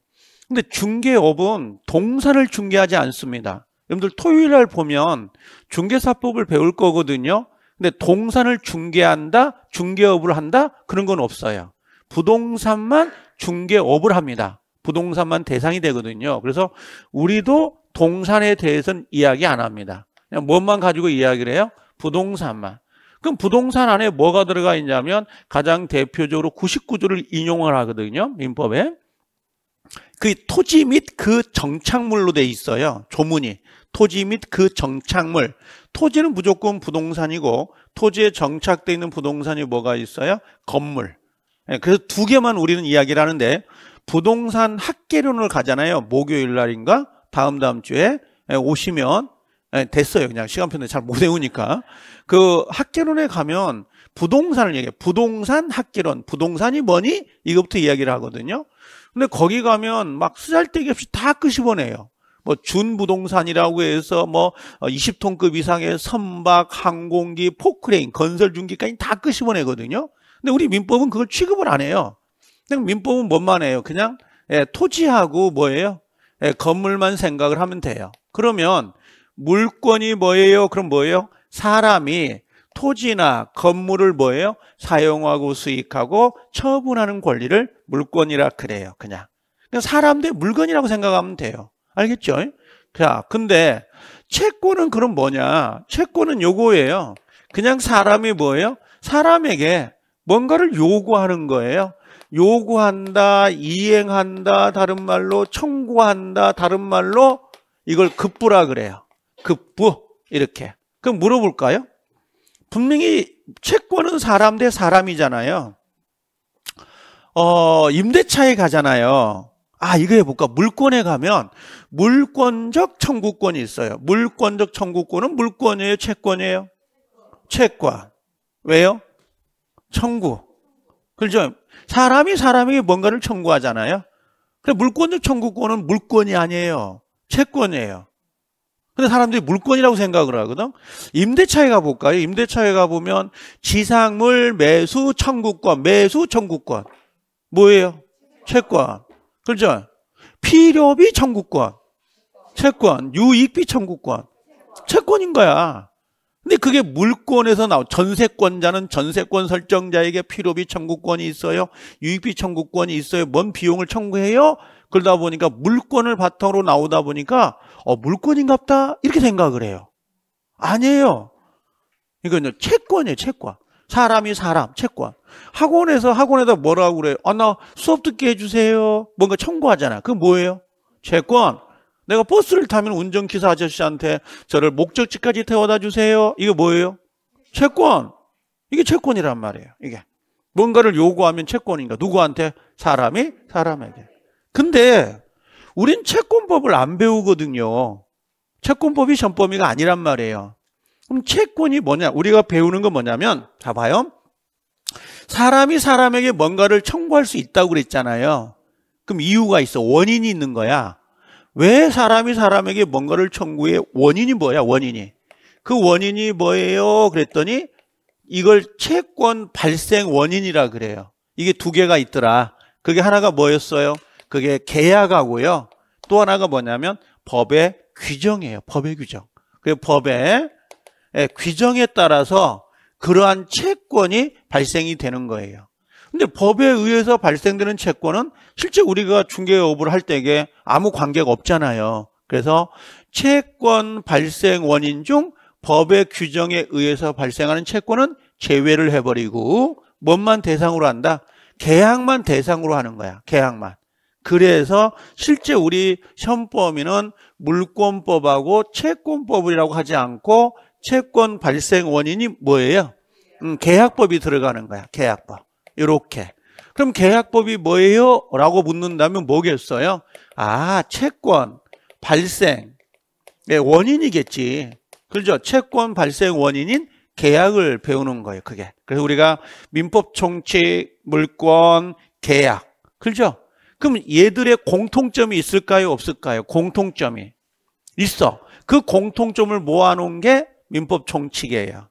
근데 중개업은 동산을 중개하지 않습니다. 여러분들 토요일 날 보면 중개사법을 배울 거거든요. 근데 동산을 중개한다, 중개업을 한다, 그런 건 없어요. 부동산만 중개업을 합니다. 부동산만 대상이 되거든요. 그래서 우리도 동산에 대해서는 이야기 안 합니다. 그냥 뭐만 가지고 이야기를 해요? 부동산만. 그럼 부동산 안에 뭐가 들어가 있냐면 가장 대표적으로 99조를 인용을 하거든요. 민법에. 그 토지 및 그 정착물로 돼 있어요. 조문이. 토지 및 그 정착물. 토지는 무조건 부동산이고 토지에 정착되어 있는 부동산이 뭐가 있어요? 건물. 그래서 두 개만 우리는 이야기를 하는데 부동산 학개론을 가잖아요. 목요일 날인가? 다음 주에 오시면 됐어요. 그냥 시간표는 잘 못 외우니까. 그 학개론에 가면 부동산을 얘기해요. 부동산 학개론. 부동산이 뭐니? 이것부터 이야기를 하거든요. 근데 거기 가면 막 쓰잘데기 없이 다 끄집어내요. 뭐 준부동산이라고 해서 뭐 20톤급 이상의 선박, 항공기, 포크레인, 건설중기까지 다 끄집어내거든요. 근데 우리 민법은 그걸 취급을 안 해요. 그냥 민법은 뭔만 해요? 그냥 토지하고 뭐예요? 건물만 생각을 하면 돼요. 그러면 물권이 뭐예요? 그럼 뭐예요? 사람이 토지나 건물을 뭐예요? 사용하고 수익하고 처분하는 권리를 물권이라 그래요. 그냥 사람 대 물건이라고 생각하면 돼요. 알겠죠? 자, 근데 채권은 그럼 뭐냐? 채권은 요거예요. 그냥 사람이 뭐예요? 사람에게 뭔가를 요구하는 거예요. 요구한다, 이행한다, 다른 말로 청구한다, 다른 말로 이걸 급부라 그래요. 급부, 이렇게. 그럼 물어볼까요? 분명히 채권은 사람 대 사람이잖아요. 임대차에 가잖아요. 이거 해볼까? 물권에 가면 물권적 청구권이 있어요. 물권적 청구권은 물권이에요? 채권이에요? 채권. 왜요? 청구. 그렇죠? 사람이 사람에게 뭔가를 청구하잖아요. 그래, 물권적 청구권은 물권이 아니에요. 채권이에요. 근데 사람들이 물권이라고 생각을 하거든. 임대차에 가볼까요? 임대차에 가보면 지상물 매수 청구권, 매수 청구권. 뭐예요? 채권. 그렇죠? 필요비 청구권. 채권. 유익비 청구권. 채권인 거야. 근데 그게 물권에서 전세권자는 전세권 설정자에게 필요비 청구권이 있어요. 유익비 청구권이 있어요. 뭔 비용을 청구해요? 그러다 보니까 물권을 바탕으로 나오다 보니까 물권인갑다 이렇게 생각을 해요. 아니에요. 이거는 채권이에요. 채권. 사람이 사람, 채권. 학원에다 뭐라고 그래요? 나 수업 듣게 해주세요. 뭔가 청구하잖아. 그건 뭐예요? 채권. 내가 버스를 타면 운전기사 아저씨한테 저를 목적지까지 태워다 주세요. 이게 뭐예요? 채권. 이게 채권이란 말이에요. 이게. 뭔가를 요구하면 채권인가? 누구한테? 사람이 사람에게. 근데 우린 채권법을 안 배우거든요. 채권법이 전범위가 아니란 말이에요. 그럼 채권이 뭐냐? 우리가 배우는 건 뭐냐면, 자 봐요. 사람이 사람에게 뭔가를 청구할 수 있다고 그랬잖아요. 그럼 이유가 있어. 원인이 있는 거야. 왜 사람이 사람에게 뭔가를 청구해? 원인이 뭐야? 원인이. 그 원인이 뭐예요? 그랬더니 이걸 채권 발생 원인이라 그래요. 이게 두 개가 있더라. 그게 하나가 뭐였어요? 그게 계약하고요. 또 하나가 뭐냐면 법의 규정이에요. 법의 규정. 그 법의 규정에 따라서 그러한 채권이 발생이 되는 거예요. 근데 법에 의해서 발생되는 채권은 실제 우리가 중개업을 할 때에 아무 관계가 없잖아요. 그래서 채권 발생 원인 중 법의 규정에 의해서 발생하는 채권은 제외를 해버리고 뭔만 대상으로 한다? 계약만 대상으로 하는 거야. 계약만. 그래서 실제 우리 시험 범위는 물권법하고 채권법이라고 하지 않고 채권 발생 원인이 뭐예요? 계약법이 들어가는 거야. 계약법. 이렇게. 그럼 계약법이 뭐예요? 라고 묻는다면 뭐겠어요? 아, 채권 발생 원인이겠지. 그렇죠? 채권 발생 원인인 계약을 배우는 거예요. 그게. 그래서 우리가 민법 총칙, 물권, 계약. 그렇죠? 그럼 얘들의 공통점이 있을까요? 없을까요? 공통점이 있어. 그 공통점을 모아놓은 게 민법 총칙이에요.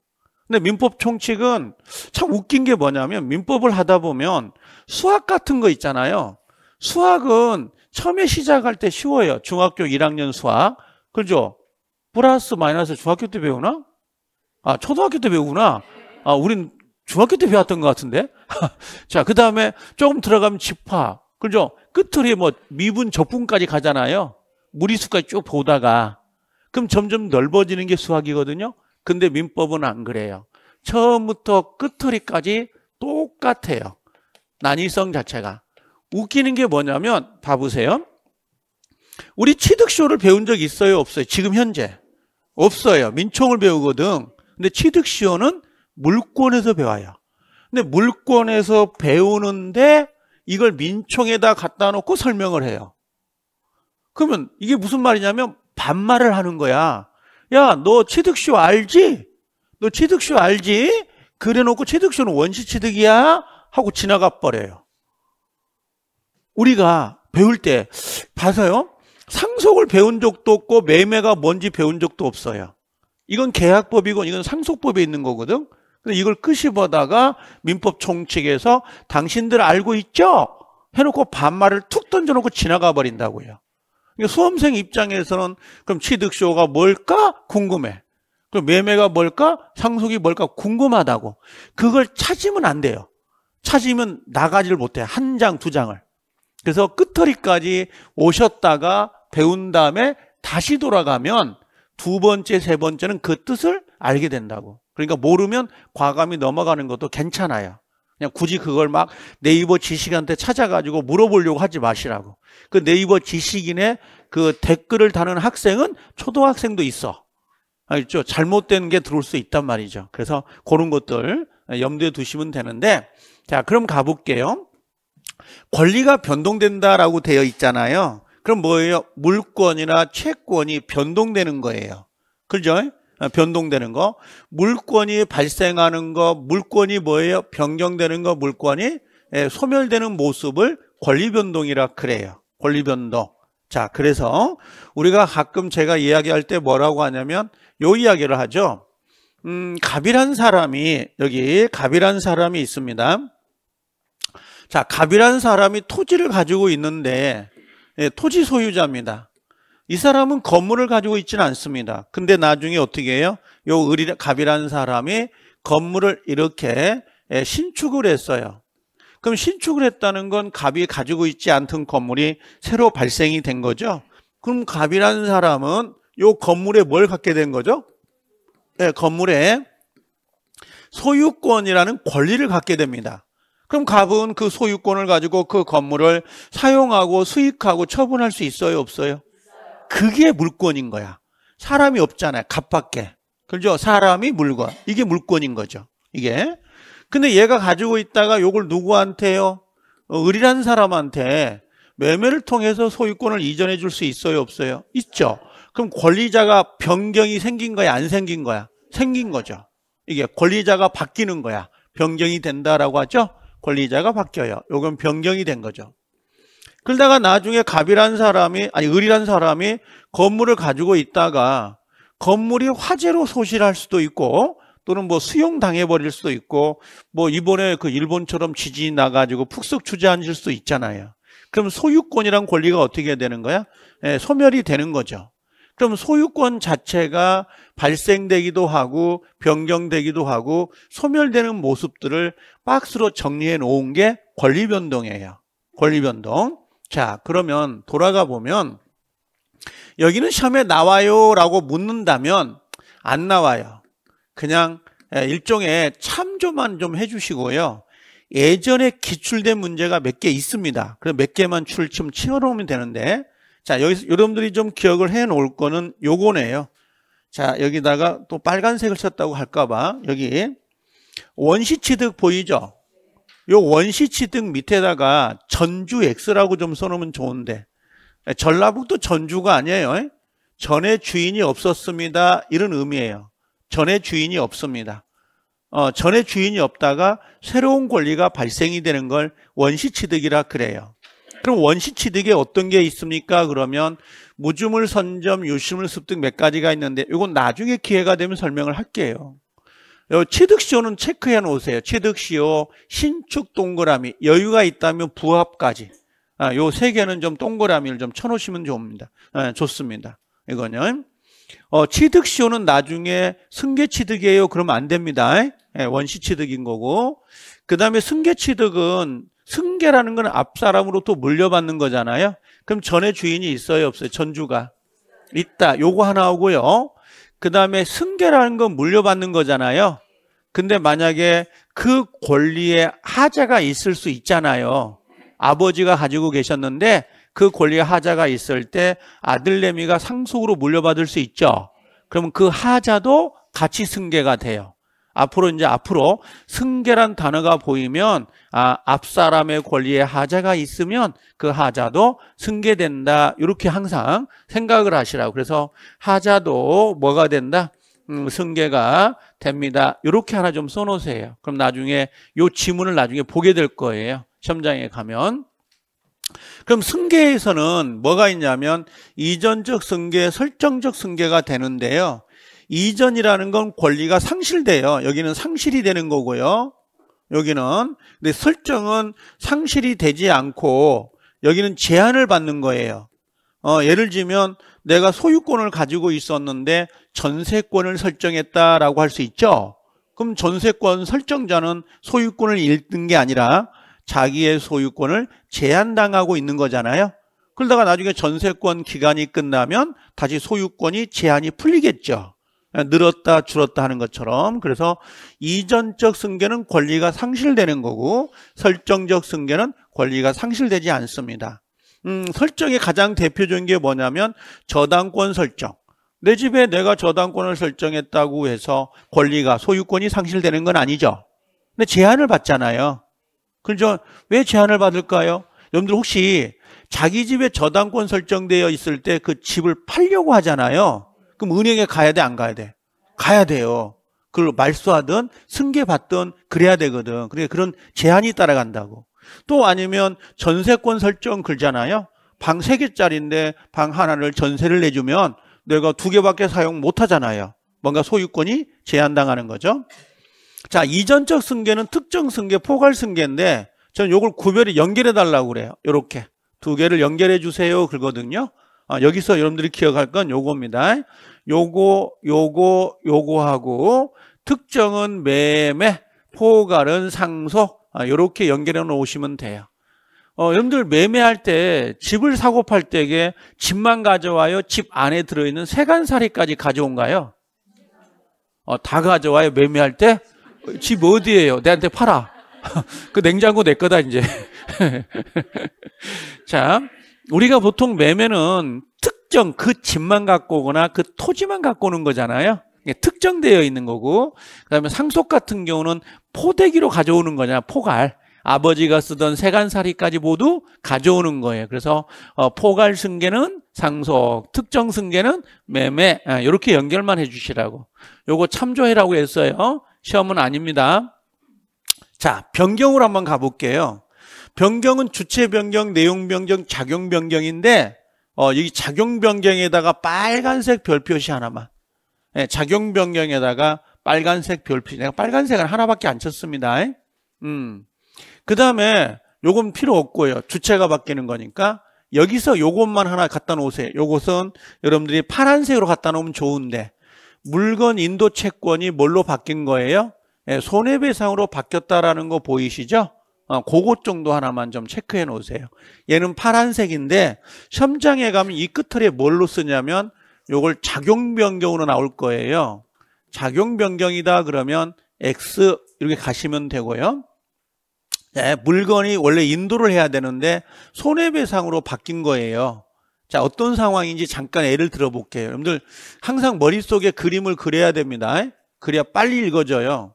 근데 민법 총칙은 참 웃긴 게 뭐냐면 민법을 하다 보면 수학 같은 거 있잖아요. 수학은 처음에 시작할 때 쉬워요. 중학교 1학년 수학. 그죠? 플러스 마이너스 중학교 때 배우나? 아, 초등학교 때 배우구나. 아, 우린 중학교 때 배웠던 것 같은데? 자, 그 다음에 조금 들어가면 집합. 그죠? 끝으로 뭐 미분, 적분까지 가잖아요. 무리수까지 쭉 보다가. 그럼 점점 넓어지는 게 수학이거든요. 근데 민법은 안 그래요. 처음부터 끝허리까지 똑같아요. 난이성 자체가. 웃기는 게 뭐냐면 봐보세요. 우리 취득시효를 배운 적 있어요? 없어요? 지금 현재? 없어요. 민총을 배우거든. 근데 취득시효는 물권에서 배워요. 근데 물권에서 배우는데 이걸 민총에다 갖다 놓고 설명을 해요. 그러면 이게 무슨 말이냐면 반말을 하는 거야. 야, 너 취득시효 알지? 너 취득시효 알지? 그래놓고 취득시효는 원시취득이야? 하고 지나가 버려요. 우리가 배울 때 봐서요. 상속을 배운 적도 없고 매매가 뭔지 배운 적도 없어요. 이건 계약법이고 이건 상속법에 있는 거거든. 근데 이걸 끄집어다가 민법 총칙에서 당신들 알고 있죠? 해놓고 반말을 툭 던져놓고 지나가 버린다고요. 그러니까 수험생 입장에서는 그럼 취득시효가 뭘까? 궁금해. 그럼 매매가 뭘까? 상속이 뭘까? 궁금하다고. 그걸 찾으면 안 돼요. 찾으면 나가지를 못해. 한 장, 두 장을. 그래서 끝허리까지 오셨다가 배운 다음에 다시 돌아가면 두 번째, 세 번째는 그 뜻을 알게 된다고. 그러니까 모르면 과감히 넘어가는 것도 괜찮아요. 그냥 굳이 그걸 막 네이버 지식한테 찾아가지고 물어보려고 하지 마시라고. 그 네이버 지식인의 그 댓글을 다는 학생은 초등학생도 있어. 알죠? 잘못된 게 들어올 수 있단 말이죠. 그래서 그런 것들 염두에 두시면 되는데, 자, 그럼 가볼게요. 권리가 변동된다라고 되어 있잖아요. 그럼 뭐예요? 물권이나 채권이 변동되는 거예요. 그죠? 변동되는 거. 물권이 발생하는 거, 물권이 뭐예요? 변경되는 거, 물권이 소멸되는 모습을 권리변동이라 그래요. 권리변동. 자, 그래서 우리가 가끔 제가 이야기할 때 뭐라고 하냐면 요 이야기를 하죠. 갑이란 사람이, 여기 갑이란 사람이 있습니다. 자, 갑이란 사람이 토지를 가지고 있는데 토지 소유자입니다. 이 사람은 건물을 가지고 있지는 않습니다. 근데 나중에 어떻게 해요? 요 갑이라는 사람이 건물을 이렇게 신축을 했어요. 그럼 신축을 했다는 건 갑이 가지고 있지 않던 건물이 새로 발생이 된 거죠. 그럼 갑이라는 사람은 요 건물에 뭘 갖게 된 거죠? 네, 건물에 소유권이라는 권리를 갖게 됩니다. 그럼 갑은 그 소유권을 가지고 그 건물을 사용하고 수익하고 처분할 수 있어요? 없어요? 그게 물권인 거야. 사람이 없잖아요. 갑밖에. 그렇죠? 사람이 물건. 이게 물권인 거죠. 이게. 근데 얘가 가지고 있다가 요걸 누구한테요? 을이라는 사람한테 매매를 통해서 소유권을 이전해 줄 수 있어요? 없어요? 있죠. 그럼 권리자가 변경이 생긴 거야? 안 생긴 거야? 생긴 거죠. 이게 권리자가 바뀌는 거야. 변경이 된다라고 하죠? 권리자가 바뀌어요. 요건 변경이 된 거죠. 그러다가 나중에 갑이라는 사람이, 아니 을이라는 사람이 건물을 가지고 있다가 건물이 화재로 소실할 수도 있고 또는 뭐 수용당해 버릴 수도 있고 뭐 이번에 그 일본처럼 지진이 나가지고 푹석 주저앉을 수도 있잖아요. 그럼 소유권이란 권리가 어떻게 되는 거야? 소멸이 되는 거죠. 그럼 소유권 자체가 발생되기도 하고 변경되기도 하고 소멸되는 모습들을 박스로 정리해 놓은 게 권리변동이에요. 권리변동. 자, 그러면 돌아가 보면 여기는 시험에 나와요 라고 묻는다면 안 나와요. 그냥 일종의 참조만 좀 해주시고요. 예전에 기출된 문제가 몇 개 있습니다. 그래서 몇 개만 좀 치워놓으면 되는데, 자, 여기서 여러분들이 좀 기억을 해 놓을 거는 요거네요. 자, 여기다가 또 빨간색을 썼다고 할까봐, 여기 원시취득 보이죠? 요 원시취득 밑에다가 전주 X라고 좀 써놓으면 좋은데, 전라북도 전주가 아니에요. 전에 주인이 없었습니다. 이런 의미예요. 전에 주인이 없습니다. 전에 주인이 없다가 새로운 권리가 발생이 되는 걸 원시취득이라 그래요. 그럼 원시취득에 어떤 게 있습니까? 그러면 무주물, 선점, 유실물, 습득 몇 가지가 있는데 이건 나중에 기회가 되면 설명을 할게요. 취득시효는 체크해 놓으세요. 취득시효, 신축 동그라미, 여유가 있다면 부합까지. 요 세 개는 좀 동그라미를 좀 쳐놓으시면 좋습니다. 이거는. 취득시효는 나중에 승계취득이에요. 그러면 안 됩니다. 원시취득인 거고. 그 다음에 승계취득은 승계라는 건 앞사람으로부터 물려받는 거잖아요. 그럼 전에 주인이 있어요, 없어요? 전주가 있다. 요거 하나 오고요. 그 다음에 승계라는 건 물려받는 거잖아요. 근데 만약에 그 권리에 하자가 있을 수 있잖아요. 아버지가 가지고 계셨는데 그 권리에 하자가 있을 때 아들내미가 상속으로 물려받을 수 있죠. 그러면 그 하자도 같이 승계가 돼요. 앞으로 승계란 단어가 보이면 앞사람의 권리에 하자가 있으면 그 하자도 승계된다. 이렇게 항상 생각을 하시라고. 그래서 하자도 뭐가 된다? 승계가 됩니다. 이렇게 하나 좀 써놓으세요. 그럼 나중에 요 지문을 나중에 보게 될 거예요. 시험장에 가면. 그럼 승계에서는 뭐가 있냐면 이전적 승계, 설정적 승계가 되는데요. 이전이라는 건 권리가 상실돼요. 여기는 상실이 되는 거고요. 여기는. 근데 설정은 상실이 되지 않고 여기는 제한을 받는 거예요. 예를 들면 내가 소유권을 가지고 있었는데 전세권을 설정했다라고 할 수 있죠. 그럼 전세권 설정자는 소유권을 잃는 게 아니라 자기의 소유권을 제한당하고 있는 거잖아요. 그러다가 나중에 전세권 기간이 끝나면 다시 소유권이 제한이 풀리겠죠. 늘었다 줄었다 하는 것처럼. 그래서 이전적 승계는 권리가 상실되는 거고 설정적 승계는 권리가 상실되지 않습니다. 설정의 가장 대표적인 게 뭐냐면 저당권 설정. 내 집에 내가 저당권을 설정했다고 해서 권리가 소유권이 상실되는 건 아니죠. 근데 제한을 받잖아요. 그렇죠? 왜 제한을 받을까요? 여러분들 혹시 자기 집에 저당권 설정되어 있을 때 그 집을 팔려고 하잖아요. 그럼 은행에 가야 돼, 안 가야 돼? 가야 돼요. 그걸 말소하든 승계받든 그래야 되거든. 그러니까 그런 제한이 따라간다고. 또 아니면 전세권 설정 걸잖아요. 방 3개짜리인데 방 하나를 전세를 내주면 내가 2개밖에 사용 못 하잖아요. 뭔가 소유권이 제한당하는 거죠. 자, 이전적 승계는 특정 승계, 포괄 승계인데 저는 요걸 구별해 연결해 달라고 그래요. 요렇게 2개를 연결해 주세요 그러거든요. 여기서 여러분들이 기억할 건 요겁니다. 요거하고 특정은 매매, 포괄은 상속, 요렇게 연결해 놓으시면 돼요. 여러분들 매매할 때 집을 사고 팔 때에 집만 가져와요? 집 안에 들어있는 세간살이까지 가져온가요? 다 가져와요 매매할 때? 집 어디예요? 내한테 팔아. 그 냉장고 내 거다 이제. 자, 우리가 보통 매매는 특정 그 집만 갖고 오거나 그 토지만 갖고 오는 거잖아요. 특정되어 있는 거고, 그다음에 상속 같은 경우는 포대기로 가져오는 거잖아. 포괄. 아버지가 쓰던 세간살이까지 모두 가져오는 거예요. 그래서 포괄 승계는 상속, 특정 승계는 매매, 이렇게 연결만 해주시라고. 요거 참조해라고 했어요. 시험은 아닙니다. 자, 변경으로 한번 가볼게요. 변경은 주체 변경, 내용 변경, 작용 변경인데 여기 작용 변경에다가 빨간색 별 표시 하나만. 작용 변경에다가 빨간색 별 표시. 내가 빨간색은 하나밖에 안 쳤습니다. 그 다음에 요건 필요 없고요. 주체가 바뀌는 거니까 여기서 요것만 하나 갖다 놓으세요. 요것은 여러분들이 파란색으로 갖다 놓으면 좋은데 물건 인도 채권이 뭘로 바뀐 거예요? 손해배상으로 바뀌었다라는 거 보이시죠? 그것 정도 하나만 좀 체크해 놓으세요. 얘는 파란색인데 시험장에 가면 이 끝털에 뭘로 쓰냐면 요걸 작용 변경으로 나올 거예요. 작용 변경이다 그러면 X 이렇게 가시면 되고요. 네, 물건이 원래 인도를 해야 되는데 손해배상으로 바뀐 거예요. 자, 어떤 상황인지 잠깐 예를 들어볼게요. 여러분들 항상 머릿속에 그림을 그려야 됩니다. 그래야 빨리 읽어져요.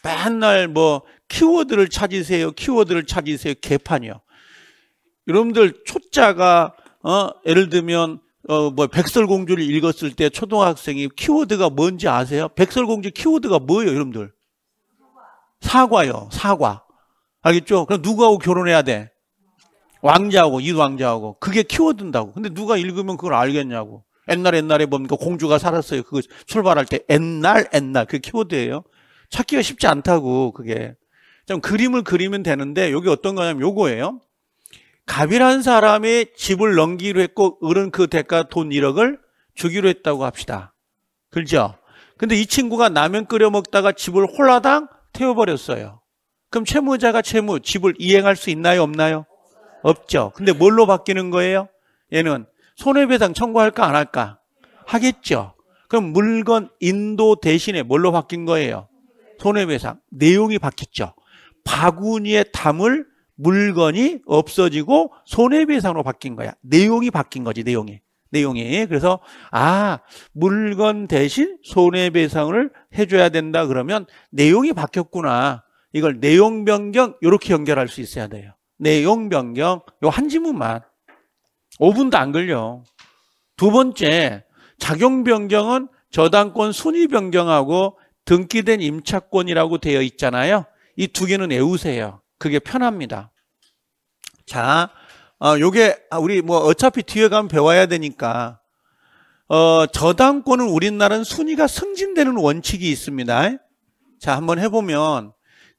맨날 뭐 키워드를 찾으세요. 키워드를 찾으세요. 개판이요. 여러분들 초짜가 예를 들면 뭐 백설공주를 읽었을 때 초등학생이 키워드가 뭔지 아세요? 백설공주 키워드가 뭐예요, 여러분들? 사과요. 사과. 알겠죠? 그럼 누구하고 결혼해야 돼? 왕자하고, 이왕자하고. 그게 키워드인다고. 근데 누가 읽으면 그걸 알겠냐고. 옛날에 뭡니까? 공주가 살았어요. 그거 출발할 때 옛날 그 키워드예요. 찾기가 쉽지 않다고, 그게. 좀 그림을 그리면 되는데 여기 어떤 거냐면 요거예요. 갑이라는 사람이 집을 넘기기로 했고 을은 그 대가 돈 1억을 주기로 했다고 합시다. 그렇죠? 근데 이 친구가 라면 끓여 먹다가 집을 홀라당 태워버렸어요. 그럼 채무자가 집을 이행할 수 있나요? 없나요? 없죠. 근데 뭘로 바뀌는 거예요? 얘는 손해배상 청구할까 안 할까? 하겠죠. 그럼 물건 인도 대신에 뭘로 바뀐 거예요? 손해배상. 내용이 바뀌었죠. 바구니에 담을 물건이 없어지고 손해배상으로 바뀐 거야. 내용이 바뀐 거지, 내용이. 그래서 물건 대신 손해배상을 해줘야 된다 그러면 내용이 바뀌었구나. 이걸 내용 변경 이렇게 연결할 수 있어야 돼요. 내용 변경 요 한 지문만 5분도 안 걸려. 두 번째, 작용 변경은 저당권 순위 변경하고 등기된 임차권이라고 되어 있잖아요. 이 두 개는 외우세요. 그게 편합니다. 자, 요게 우리 뭐 어차피 뒤에 가면 배워야 되니까 저당권은 우리나라는 순위가 승진되는 원칙이 있습니다. 자, 한번 해보면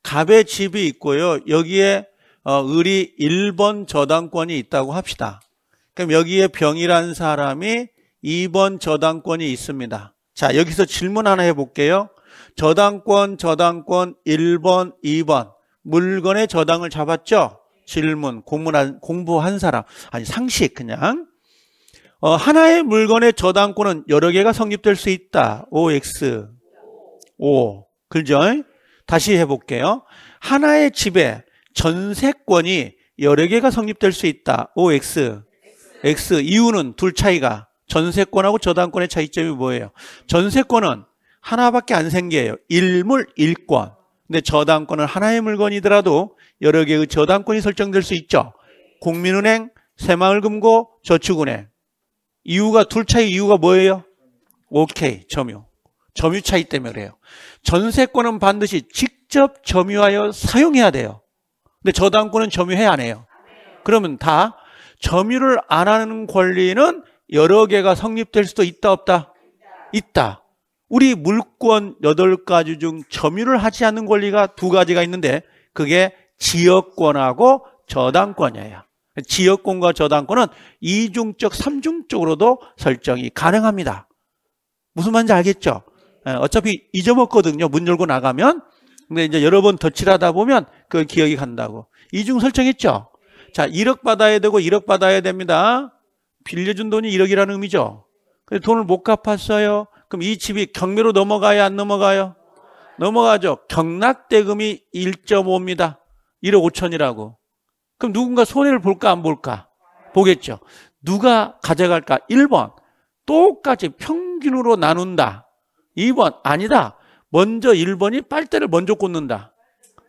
갑의 집이 있고요. 여기에 을이 1번 저당권이 있다고 합시다. 그럼 여기에 병이라는 사람이 2번 저당권이 있습니다. 자, 여기서 질문 하나 해볼게요. 저당권 1번, 2번 물건의 저당을 잡았죠? 질문, 공부한 사람. 아니, 상식 그냥. 하나의 물건의 저당권은 여러 개가 성립될 수 있다. OX. O. 그죠? 다시 해볼게요. 하나의 집에 전세권이 여러 개가 성립될 수 있다. OX. X. 이유는 둘 차이가. 전세권하고 저당권의 차이점이 뭐예요? 전세권은 하나밖에 안 생겨요. 일물, 일권. 근데 저당권은 하나의 물건이더라도 여러 개의 저당권이 설정될 수 있죠. 국민은행, 새마을금고, 저축은행. 둘 차이 이유가 뭐예요? 오케이, 점유. 점유 차이 때문에 그래요. 전세권은 반드시 직접 점유하여 사용해야 돼요. 근데 저당권은 점유해야 안 해요. 그러면 다 점유를 안 하는 권리는 여러 개가 성립될 수도 있다, 없다? 있다. 우리 물권 8가지 중 점유를 하지 않는 권리가 2가지가 있는데 그게 지역권하고 저당권이에요. 지역권과 저당권은 이중적, 삼중적으로도 설정이 가능합니다. 무슨 말인지 알겠죠? 어차피 잊어먹거든요. 문 열고 나가면. 근데 이제 여러 번 덧칠하다 보면 그 기억이 간다고. 이중 설정했죠? 자, 1억 받아야 되고 1억 받아야 됩니다. 빌려준 돈이 1억이라는 의미죠. 근데 돈을 못 갚았어요. 그럼 이 집이 경매로 넘어가요? 안 넘어가요? 넘어가죠. 경락대금이 1.5입니다. 1억 5천이라고. 그럼 누군가 손해를 볼까 안 볼까? 보겠죠. 누가 가져갈까? 1번. 똑같이 평균으로 나눈다. 2번. 아니다. 먼저 1번이 빨대를 먼저 꽂는다.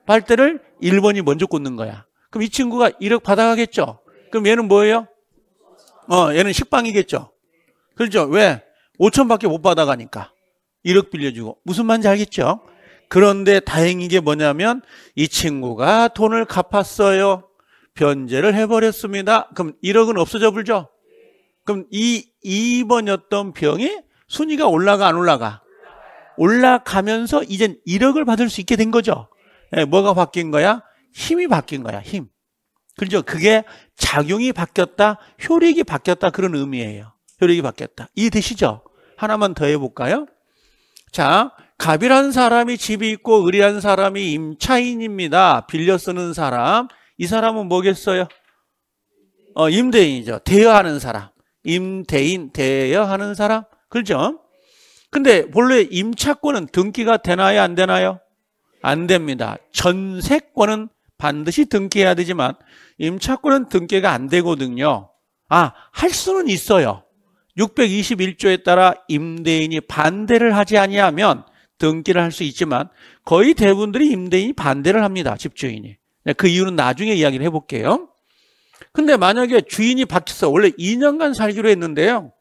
빨대를 1번이 먼저 꽂는 거야. 그럼 이 친구가 1억 받아가겠죠. 그럼 얘는 뭐예요? 얘는 식빵이겠죠. 그렇죠. 왜? 5천밖에 못 받아가니까. 1억 빌려주고. 무슨 말인지 알겠죠? 그런데 다행인 게 뭐냐면 이 친구가 돈을 갚았어요. 변제를 해버렸습니다. 그럼 1억은 없어져 불죠? 그럼 이 2번이었던 병이 순위가 올라가 안 올라가? 올라가면서 이젠 1억을 받을 수 있게 된 거죠. 뭐가 바뀐 거야? 힘이 바뀐 거야. 힘. 그렇죠? 그게 작용이 바뀌었다, 효력이 바뀌었다 그런 의미예요. 효력이 바뀌었다. 이해되시죠? 하나만 더 해볼까요? 자, 갑이라는 사람이 집이 있고 을이라는 사람이 임차인입니다. 빌려 쓰는 사람. 이 사람은 뭐겠어요? 임대인이죠. 대여하는 사람. 임대인, 대여하는 사람. 그렇죠? 근데 본래 임차권은 등기가 되나요? 안 되나요? 안 됩니다. 전세권은 반드시 등기해야 되지만 임차권은 등기가 안 되거든요. 할 수는 있어요. 621조에 따라 임대인이 반대를 하지 아니하면 등기를 할 수 있지만 거의 대부분들이 임대인이 반대를 합니다. 집주인이. 그 이유는 나중에 이야기를 해볼게요. 근데 만약에 주인이 바뀌었어. 원래 2년간 살기로 했는데요.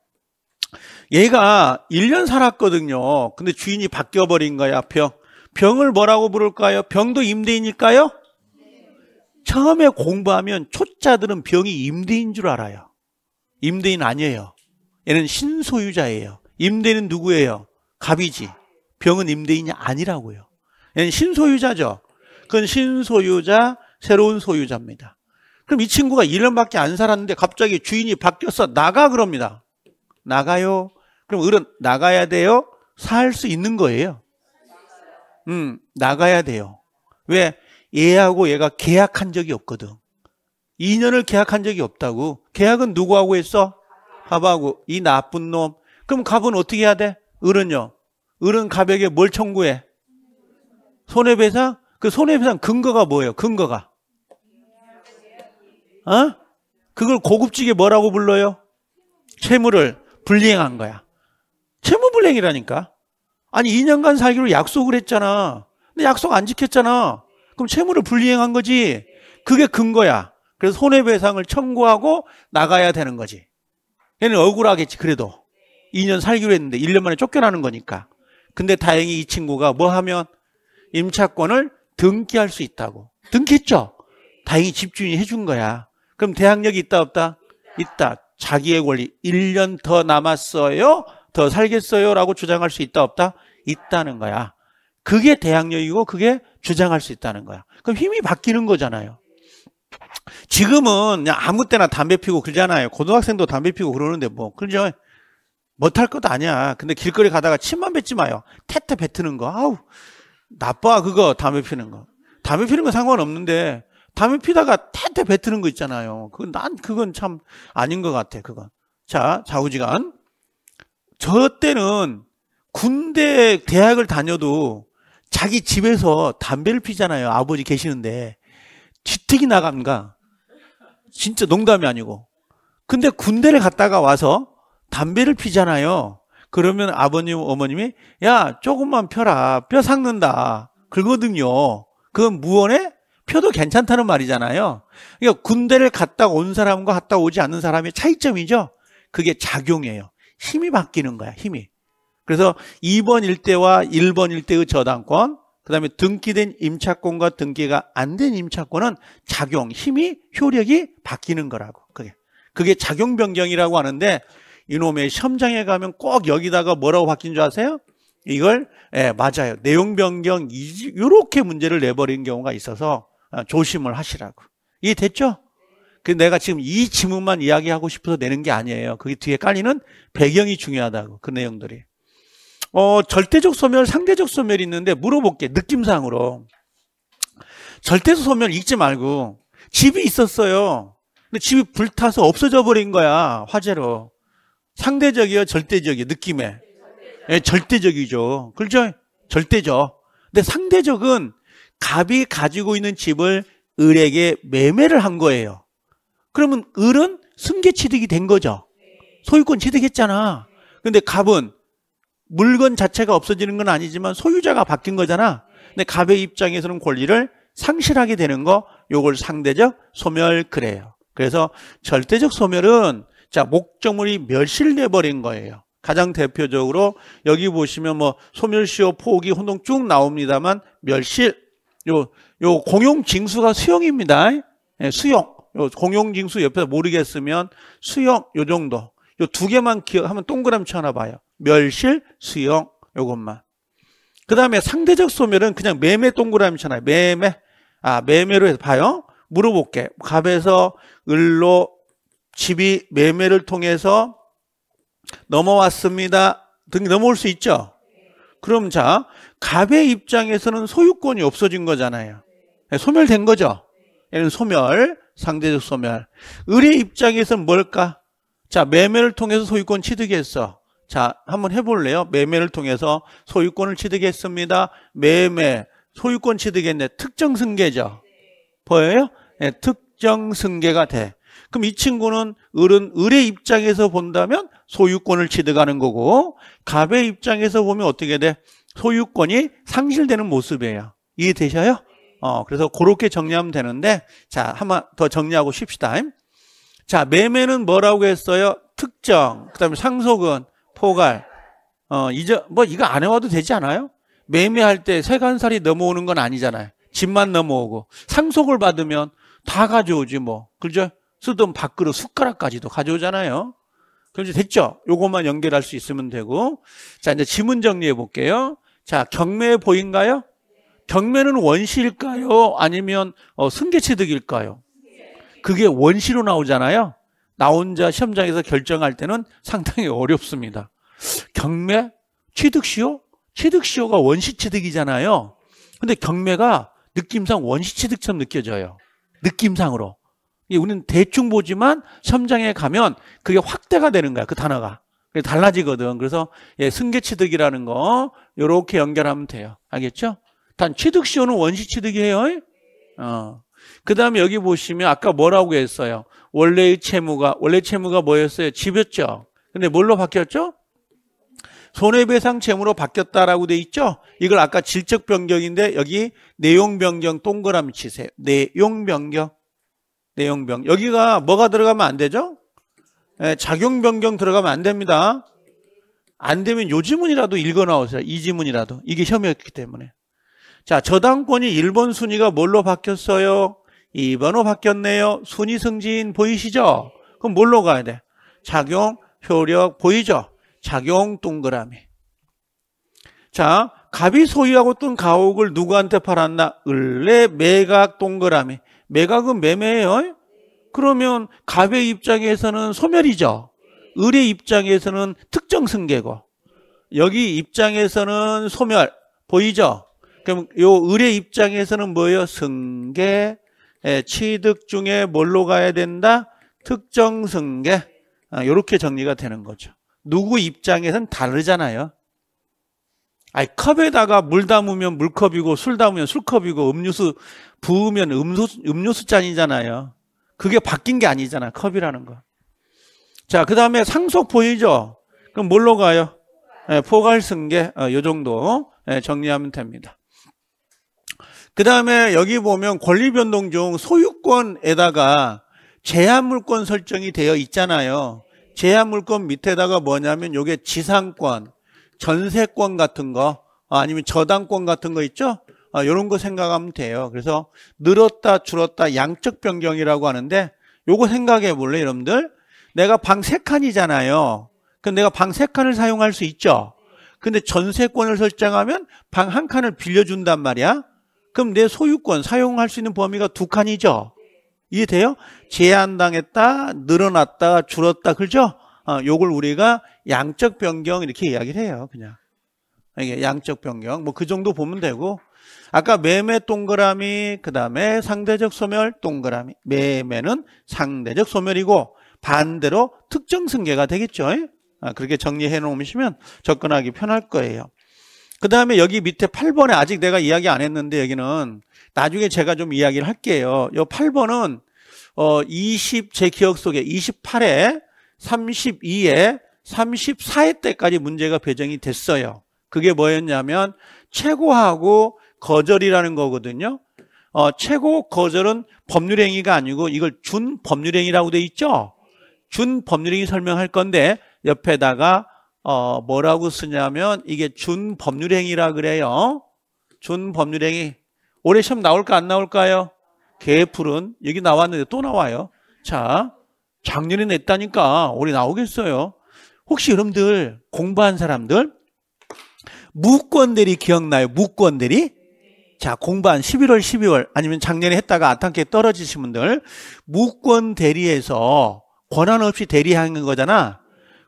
얘가 1년 살았거든요. 근데 주인이 바뀌어버린 거야. 병을 뭐라고 부를까요? 병도 임대인일까요? 처음에 공부하면 초짜들은 병이 임대인 줄 알아요. 임대인 아니에요. 얘는 신소유자예요. 임대인은 누구예요? 갑이지. 병은 임대인이 아니라고요. 얘는 신소유자죠. 그건 신소유자, 새로운 소유자입니다. 그럼 이 친구가 1년밖에 안 살았는데 갑자기 주인이 바뀌어서 나가 그럽니다. 나가요. 그럼 을은 나가야 돼요? 살 수 있는 거예요. 나가야 돼요. 왜? 얘하고 얘가 계약한 적이 없거든. 2년을 계약한 적이 없다고. 계약은 누구하고 했어? 갑하고. 이 나쁜 놈. 그럼 갑은 어떻게 해야 돼? 을은요. 을은 갑에게 뭘 청구해? 손해배상? 그 손해배상 근거가 뭐예요? 근거가. 그걸 고급지게 뭐라고 불러요? 채무를 불이행한 거야. 채무불이행이라니까. 아니 2년간 살기로 약속을 했잖아. 근데 약속 안 지켰잖아. 그럼 채무를 불이행한 거지. 그게 근거야. 그래서 손해배상을 청구하고 나가야 되는 거지. 얘는 억울하겠지. 그래도 2년 살기로 했는데 1년 만에 쫓겨나는 거니까. 근데 다행히 이 친구가 뭐 하면 임차권을 등기할 수 있다고. 등기했죠? 다행히 집주인이 해준 거야. 그럼 대항력이 있다 없다? 있다. 자기의 권리 1년 더 남았어요? 더 살겠어요? 라고 주장할 수 있다 없다? 있다는 거야. 그게 대항력이고 그게 주장할 수 있다는 거야. 그럼 힘이 바뀌는 거잖아요. 지금은 그냥 아무 때나 담배 피고 그러잖아요. 고등학생도 담배 피고 그러는데 뭐 그죠? 못할 것도 아니야. 근데 길거리 가다가 침만 뱉지 마요. 태태 뱉는 거. 아우 나빠 그거 담배 피는 거. 담배 피는 건 상관없는데 담배 피다가 태태 뱉는 거 있잖아요. 그건 참 아닌 것 같아. 그건. 자, 좌우지간. 저 때는 군대 대학을 다녀도 자기 집에서 담배를 피잖아요. 아버지 계시는데 뒤튀기 나간가. 진짜 농담이 아니고. 근데 군대를 갔다가 와서 담배를 피잖아요. 그러면 아버님, 어머님이 야 조금만 펴라. 뼈 삭는다. 그러거든요. 그건 무언에 펴도 괜찮다는 말이잖아요. 그러니까 군대를 갔다 온 사람과 갔다 오지 않는 사람의 차이점이죠. 그게 작용이에요. 힘이 바뀌는 거야. 힘이. 그래서 2번 일대와 1번 일대의 저당권, 그 다음에 등기된 임차권과 등기가 안 된 임차권은 작용, 힘이, 효력이 바뀌는 거라고. 그게 작용 변경이라고 하는데 이놈의 시험장에 가면 꼭 여기다가 뭐라고 바뀐 줄 아세요? 이걸 맞아요. 내용 변경 이렇게 문제를 내버린 경우가 있어서 조심을 하시라고. 이해됐죠? 내가 지금 이 지문만 이야기하고 싶어서 내는 게 아니에요. 그게 뒤에 깔리는 배경이 중요하다고. 그 내용들이. 절대적 소멸, 상대적 소멸이 있는데 물어볼게. 느낌상으로. 절대적 소멸 읽지 말고 집이 있었어요. 근데 집이 불타서 없어져 버린 거야. 화재로. 상대적이요, 절대적이요, 느낌에. 절대적이죠. 그렇죠? 절대적. 근데 상대적은 갑이 가지고 있는 집을 을에게 매매를 한 거예요. 그러면 을은 승계취득이 된 거죠. 소유권 취득했잖아. 근데 갑은 물건 자체가 없어지는 건 아니지만 소유자가 바뀐 거잖아. 근데 갑의 입장에서는 권리를 상실하게 되는 거, 요걸 상대적 소멸 그래요. 그래서 절대적 소멸은 목적물이 멸실돼버린 거예요. 가장 대표적으로 여기 보시면 뭐 소멸시효 포기 혼동 쭉 나옵니다만 멸실, 요 공용징수가 수용입니다. 수용. 요 공용징수 옆에서 모르겠으면 수용 요 정도. 요 두 개만 기억하면 동그라미 쳐놔 봐요. 멸실, 수용 요것만. 그 다음에 상대적 소멸은 그냥 매매 동그라미 쳐놔요. 매매로 해서 봐요. 물어볼게. 갑에서 을로 집이 매매를 통해서 넘어왔습니다. 등이 넘어올 수 있죠. 그럼 갑의 입장에서는 소유권이 없어진 거잖아요. 소멸된 거죠. 얘는 소멸, 상대적 소멸. 을의 입장에서는 뭘까? 매매를 통해서 소유권 취득했어. 한번 해볼래요? 매매를 통해서 소유권을 취득했습니다. 매매, 소유권 취득했네. 특정 승계죠. 보여요? 예, 특정 승계가 돼. 그럼 이 친구는 을의 입장에서 본다면 소유권을 취득하는 거고, 갑의 입장에서 보면 어떻게 돼? 소유권이 상실되는 모습이에요. 이해되셔요? 그래서 그렇게 정리하면 되는데, 자, 한번 더 정리하고 쉽시다. 자, 매매는 뭐라고 했어요? 특정. 그 다음에 상속은 포괄. 이거 안 해와도 되지 않아요? 매매할 때 세간살이 넘어오는 건 아니잖아요. 집만 넘어오고. 상속을 받으면 다 가져오지 뭐. 그죠? 쓰던 밥그릇 숟가락까지도 가져오잖아요. 그럼 이제 됐죠? 요것만 연결할 수 있으면 되고. 자, 이제 지문 정리해 볼게요. 자, 경매 보인가요? 경매는 원시일까요? 아니면 승계취득일까요? 그게 원시로 나오잖아요. 나 혼자 시험장에서 결정할 때는 상당히 어렵습니다. 경매? 취득시효? 취득시효가 원시취득이잖아요. 근데 경매가 느낌상 원시취득처럼 느껴져요. 느낌상으로. 우리는 대충 보지만 시험장에 가면 그게 확대가 되는 거야. 그 단어가. 달라지거든. 그래서 승계취득이라는 거 이렇게 연결하면 돼요. 알겠죠? 단 취득시효는 원시취득이에요. 그 다음에 여기 보시면 아까 뭐라고 했어요? 원래 채무가 뭐였어요? 집이었죠. 근데 뭘로 바뀌었죠? 손해배상 채무로 바뀌었다라고 돼 있죠? 이걸 아까 질적 변경인데 여기 내용 변경 동그라미 치세요. 내용 변경. 여기가 뭐가 들어가면 안 되죠? 작용 변경 들어가면 안 됩니다. 안 되면 요 지문이라도 읽어 나오세요. 이 지문이라도. 이게 시험이었기 때문에. 자, 저당권이 1번 순위가 뭘로 바뀌었어요? 2번으로 바뀌었네요. 순위 승진 보이시죠? 그럼 뭘로 가야 돼? 작용, 효력 보이죠? 작용 동그라미. 자, 갑이 소유하고 있던 가옥을 누구한테 팔았나? 을의 매각 동그라미. 매각은 매매예요. 그러면 갑의 입장에서는 소멸이죠. 을의 입장에서는 특정 승계고. 여기 입장에서는 소멸 보이죠? 그럼 요 을의 입장에서는 뭐예요? 승계. 취득 중에 뭘로 가야 된다? 특정 승계. 이렇게 정리가 되는 거죠. 누구 입장에서는 다르잖아요. 컵에다가 물 담으면 물컵이고 술 담으면 술컵이고 음료수 부으면 음료수 잔이잖아요. 그게 바뀐 게 아니잖아. 컵이라는 거. 자, 그 다음에 상속 보이죠? 그럼 뭘로 가요? 포괄승계. 요 정도 정리하면 됩니다. 그 다음에 여기 보면 권리변동 중 소유권에다가 제한물권 설정이 되어 있잖아요. 제한물권 밑에다가 뭐냐면 요게 지상권, 전세권 같은 거 아니면 저당권 같은 거 있죠? 이런 거 생각하면 돼요. 그래서 늘었다 줄었다 양적 변경이라고 하는데 요거 생각해 볼래요, 여러분들? 내가 방 3칸이잖아요. 그럼 내가 방 3칸을 사용할 수 있죠? 근데 전세권을 설정하면 방 1칸을 빌려준단 말이야. 그럼 내 소유권 사용할 수 있는 범위가 2칸이죠? 이해돼요? 제한당했다, 늘어났다, 줄었다, 그죠? 요걸 우리가 양적 변경 이렇게 이야기를 해요, 그냥. 이게 양적 변경. 뭐 그 정도 보면 되고. 아까 매매 동그라미, 그 다음에 상대적 소멸 동그라미. 매매는 상대적 소멸이고 반대로 특정 승계가 되겠죠. 그렇게 정리해 놓으시면 접근하기 편할 거예요. 그 다음에 여기 밑에 8번에 아직 내가 이야기 안 했는데 여기는 나중에 제가 좀 이야기를 할게요. 요 8번은 제 기억 속에 28회, 32회, 34회 때까지 문제가 배정이 됐어요. 그게 뭐였냐면 최고하고 거절이라는 거거든요. 최고 거절은 법률행위가 아니고 이걸 준법률행위라고 돼 있죠. 준법률행위 설명할 건데 옆에다가 뭐라고 쓰냐면 이게 준법률행위라 그래요. 준법률행위. 올해 시험 나올까 안 나올까요? 개풀은 여기 나왔는데 또 나와요. 자, 작년에 냈다니까 올해 나오겠어요. 혹시 여러분들 공부한 사람들 무권대리 기억나요? 무권대리? 자, 공부한 11월, 12월 아니면 작년에 했다가 아탄께 떨어지신 분들 무권대리에서 권한 없이 대리하는 거잖아.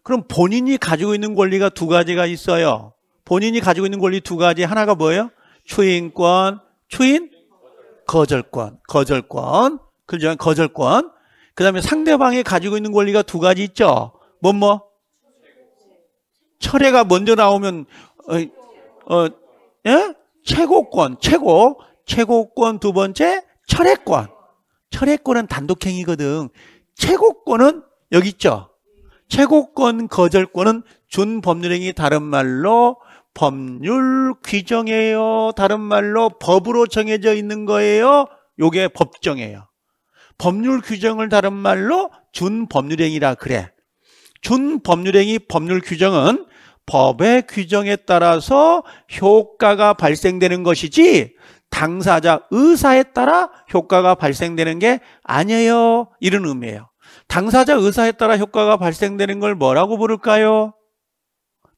그럼 본인이 가지고 있는 권리가 2가지가 있어요. 본인이 가지고 있는 권리 2가지. 하나가 뭐예요? 추인권, 거절권. 그죠? 거절권. 그 다음에 상대방이 가지고 있는 권리가 2가지 있죠. 철회가 먼저 나오면 예? 최고권, 최고권 2번째 철회권. 철회권은 단독행위거든. 최고권은 여기 있죠. 최고권 거절권은 준법률행위, 다른 말로 법률 규정이에요. 다른 말로 법으로 정해져 있는 거예요. 요게 법정이에요. 법률 규정을 다른 말로 준법률행위라 그래. 준법률행위 법률 규정은 법의 규정에 따라서 효과가 발생되는 것이지 당사자 의사에 따라 효과가 발생되는 게 아니에요. 이런 의미예요. 당사자 의사에 따라 효과가 발생되는 걸 뭐라고 부를까요?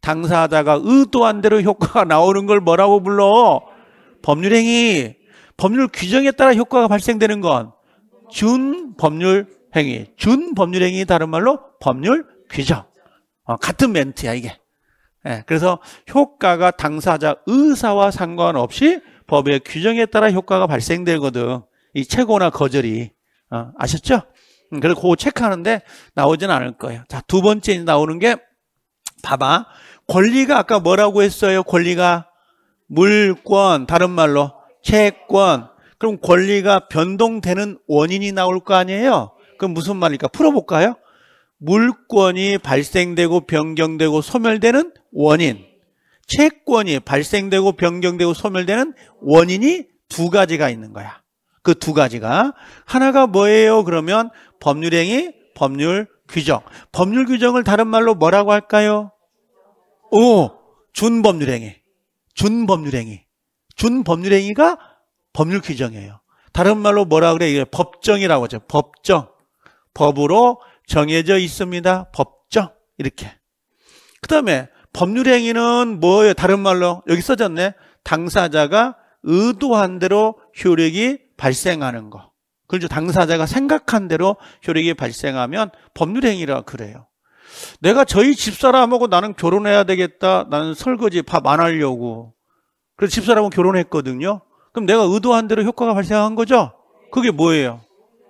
당사자가 의도한 대로 효과가 나오는 걸 뭐라고 불러? 법률행위. 법률 규정에 따라 효과가 발생되는 건 준법률행위. 준법률행위 다른 말로 법률 규정. 같은 멘트야 이게. 그래서 효과가 당사자 의사와 상관없이 법의 규정에 따라 효과가 발생되거든. 이 최고나 거절이. 아셨죠? 그래서 그거 체크하는데 나오진 않을 거예요. 자, 두 번째 나오는 게 봐봐. 권리가 아까 뭐라고 했어요? 권리가 물권, 다른 말로 채권. 그럼 권리가 변동되는 원인이 나올 거 아니에요? 그럼 무슨 말일까? 풀어볼까요? 물권이 발생되고 변경되고 소멸되는 원인. 채권이 발생되고 변경되고 소멸되는 원인이 두 가지가 있는 거야. 그 두 가지가. 하나가 뭐예요? 그러면 법률행위, 법률 규정. 법률 규정을 다른 말로 뭐라고 할까요? 준법률행위. 준법률행위. 준법률행위가 법률 규정이에요. 다른 말로 뭐라 그래? 이게 법정이라고 하죠. 법정. 법으로 정해져 있습니다. 법정. 이렇게. 그 다음에 법률행위는 뭐예요? 다른 말로 여기 써졌네. 당사자가 의도한 대로 효력이 발생하는 거. 그렇죠. 당사자가 생각한 대로 효력이 발생하면 법률행위라 그래요. 내가 저희 집사람하고 나는 결혼해야 되겠다. 나는 설거지 밥 안 하려고. 그래서 집사람하고 결혼했거든요. 그럼 내가 의도한 대로 효과가 발생한 거죠? 그게 뭐예요?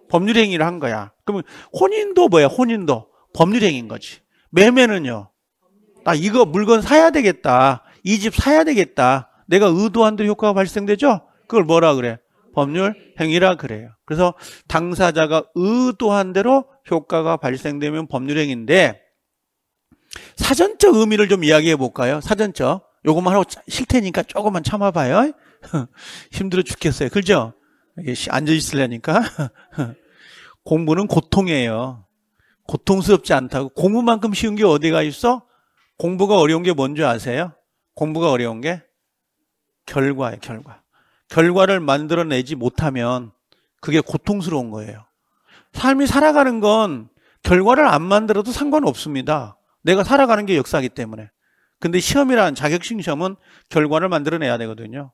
법률행위를 한 거야. 그러면 혼인도 뭐야? 혼인도 법률행위인 거지. 매매는요. 나 이거 물건 사야 되겠다. 이 집 사야 되겠다. 내가 의도한 대로 효과가 발생되죠? 그걸 뭐라 그래? 법률행위라 그래요. 그래서 당사자가 의도한 대로 효과가 발생되면 법률행위인데 사전적 의미를 좀 이야기해 볼까요? 사전적. 요것만 하고 쉴 테니까 조금만 참아봐요. 힘들어 죽겠어요. 그죠? 앉아 있으려니까. 공부는 고통이에요. 고통스럽지 않다고. 공부만큼 쉬운 게 어디가 있어? 공부가 어려운 게 뭔지 아세요? 공부가 어려운 게 결과예요. 결과. 결과를 만들어내지 못하면 그게 고통스러운 거예요. 삶이 살아가는 건 결과를 안 만들어도 상관없습니다. 내가 살아가는 게 역사이기 때문에. 근데 시험이란 자격증 시험은 결과를 만들어내야 되거든요.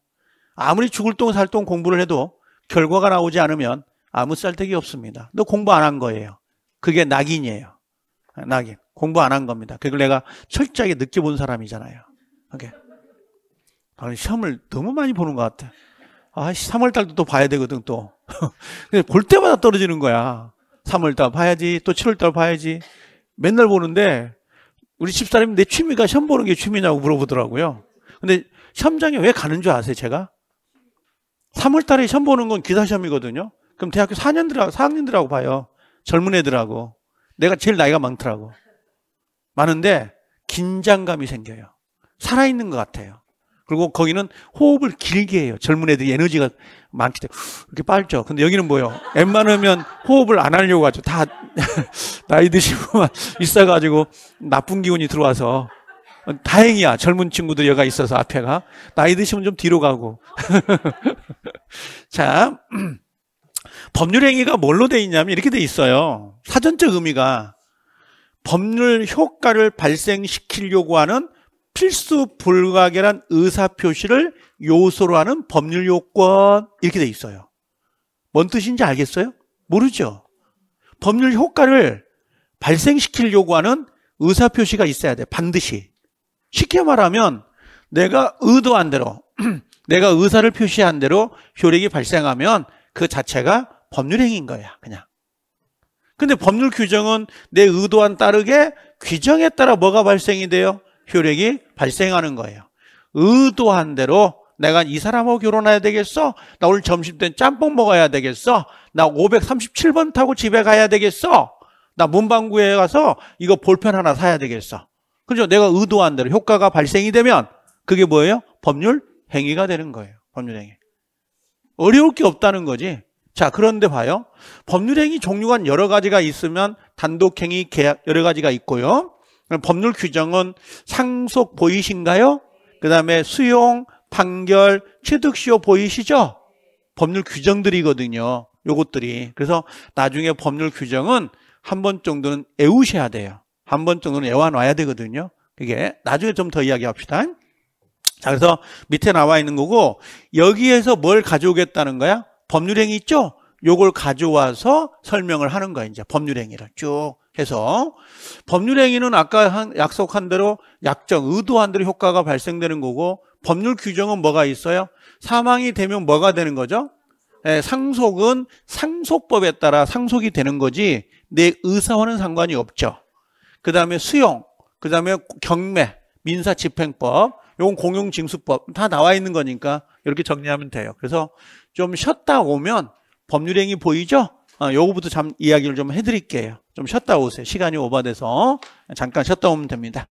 아무리 죽을 똥 살 똥 공부를 해도 결과가 나오지 않으면 아무 쓸데기 없습니다. 너 공부 안 한 거예요. 그게 낙인이에요. 낙인. 공부 안 한 겁니다. 그걸 내가 철저하게 느껴본 사람이잖아요. 오케이. 시험을 너무 많이 보는 것 같아. 3월달도 또 봐야 되거든 또. 근데 볼 때마다 떨어지는 거야. 3월달 봐야지, 또 7월달 봐야지. 맨날 보는데 우리 집사람이 내 취미가 시험 보는 게 취미냐고 물어보더라고요. 근데 시험장에 왜 가는 줄 아세요, 제가? 3월달에 시험 보는 건 기사시험이거든요. 그럼 대학교 4학년들하고 봐요. 젊은 애들하고. 내가 제일 나이가 많더라고. 많은데 긴장감이 생겨요. 살아있는 것 같아요. 그리고 거기는 호흡을 길게 해요. 젊은 애들이 에너지가 많기 때문에 이렇게 빨죠. 근데 여기는 뭐예요? 웬만하면 호흡을 안 하려고 하죠. 다 나이 드시고 있어가지고 나쁜 기운이 들어와서. 다행이야. 젊은 친구들 여가 있어서 앞에가. 나이 드시면 좀 뒤로 가고. 자, 법률행위가 뭘로 돼 있냐면 이렇게 돼 있어요. 사전적 의미가 법률 효과를 발생시키려고 하는 필수 불가결한 의사표시를 요소로 하는 법률 요건 이렇게 돼 있어요. 뭔 뜻인지 알겠어요? 모르죠. 법률 효과를 발생시키려고 하는 의사표시가 있어야 돼. 반드시. 쉽게 말하면 내가 의도한 대로 내가 의사를 표시한 대로 효력이 발생하면 그 자체가 법률행위인 거야. 그냥. 근데 법률 규정은 내 의도안 따르게 규정에 따라 뭐가 발생이 돼요? 효력이 발생하는 거예요. 의도한 대로 내가 이 사람하고 결혼해야 되겠어? 나 오늘 점심 때 짬뽕 먹어야 되겠어? 나 537번 타고 집에 가야 되겠어? 나 문방구에 가서 이거 볼펜 하나 사야 되겠어? 그죠? 내가 의도한 대로 효과가 발생이 되면 그게 뭐예요? 법률 행위가 되는 거예요. 법률 행위. 어려울 게 없다는 거지. 자, 그런데 봐요. 법률 행위 종류가 여러 가지가 있으면 단독 행위, 계약 여러 가지가 있고요. 법률 규정은 상속 보이신가요? 그 다음에 수용, 판결, 취득시효 보이시죠? 법률 규정들이거든요. 요것들이. 그래서 나중에 법률 규정은 한 번 정도는 외우셔야 돼요. 한 번 정도는 외워놔야 되거든요. 이게 나중에 좀 더 이야기합시다. 자, 그래서 밑에 나와 있는 거고 여기에서 뭘 가져오겠다는 거야? 법률행위 있죠? 요걸 가져와서 설명을 하는 거야. 이제 법률행위를 쭉 해서 법률행위는 아까 약속한 대로 약정, 의도한 대로 효과가 발생되는 거고 법률 규정은 뭐가 있어요? 사망이 되면 뭐가 되는 거죠? 상속은 상속법에 따라 상속이 되는 거지 내 의사와는 상관이 없죠. 그 다음에 수용, 그 다음에 경매, 민사집행법, 요건 공용징수법 다 나와 있는 거니까 이렇게 정리하면 돼요. 그래서 좀 쉬었다 오면 법률행위 보이죠? 요거부터 참 이야기를 좀 해드릴게요. 좀 쉬었다 오세요. 시간이 오버돼서 잠깐 쉬었다 오면 됩니다.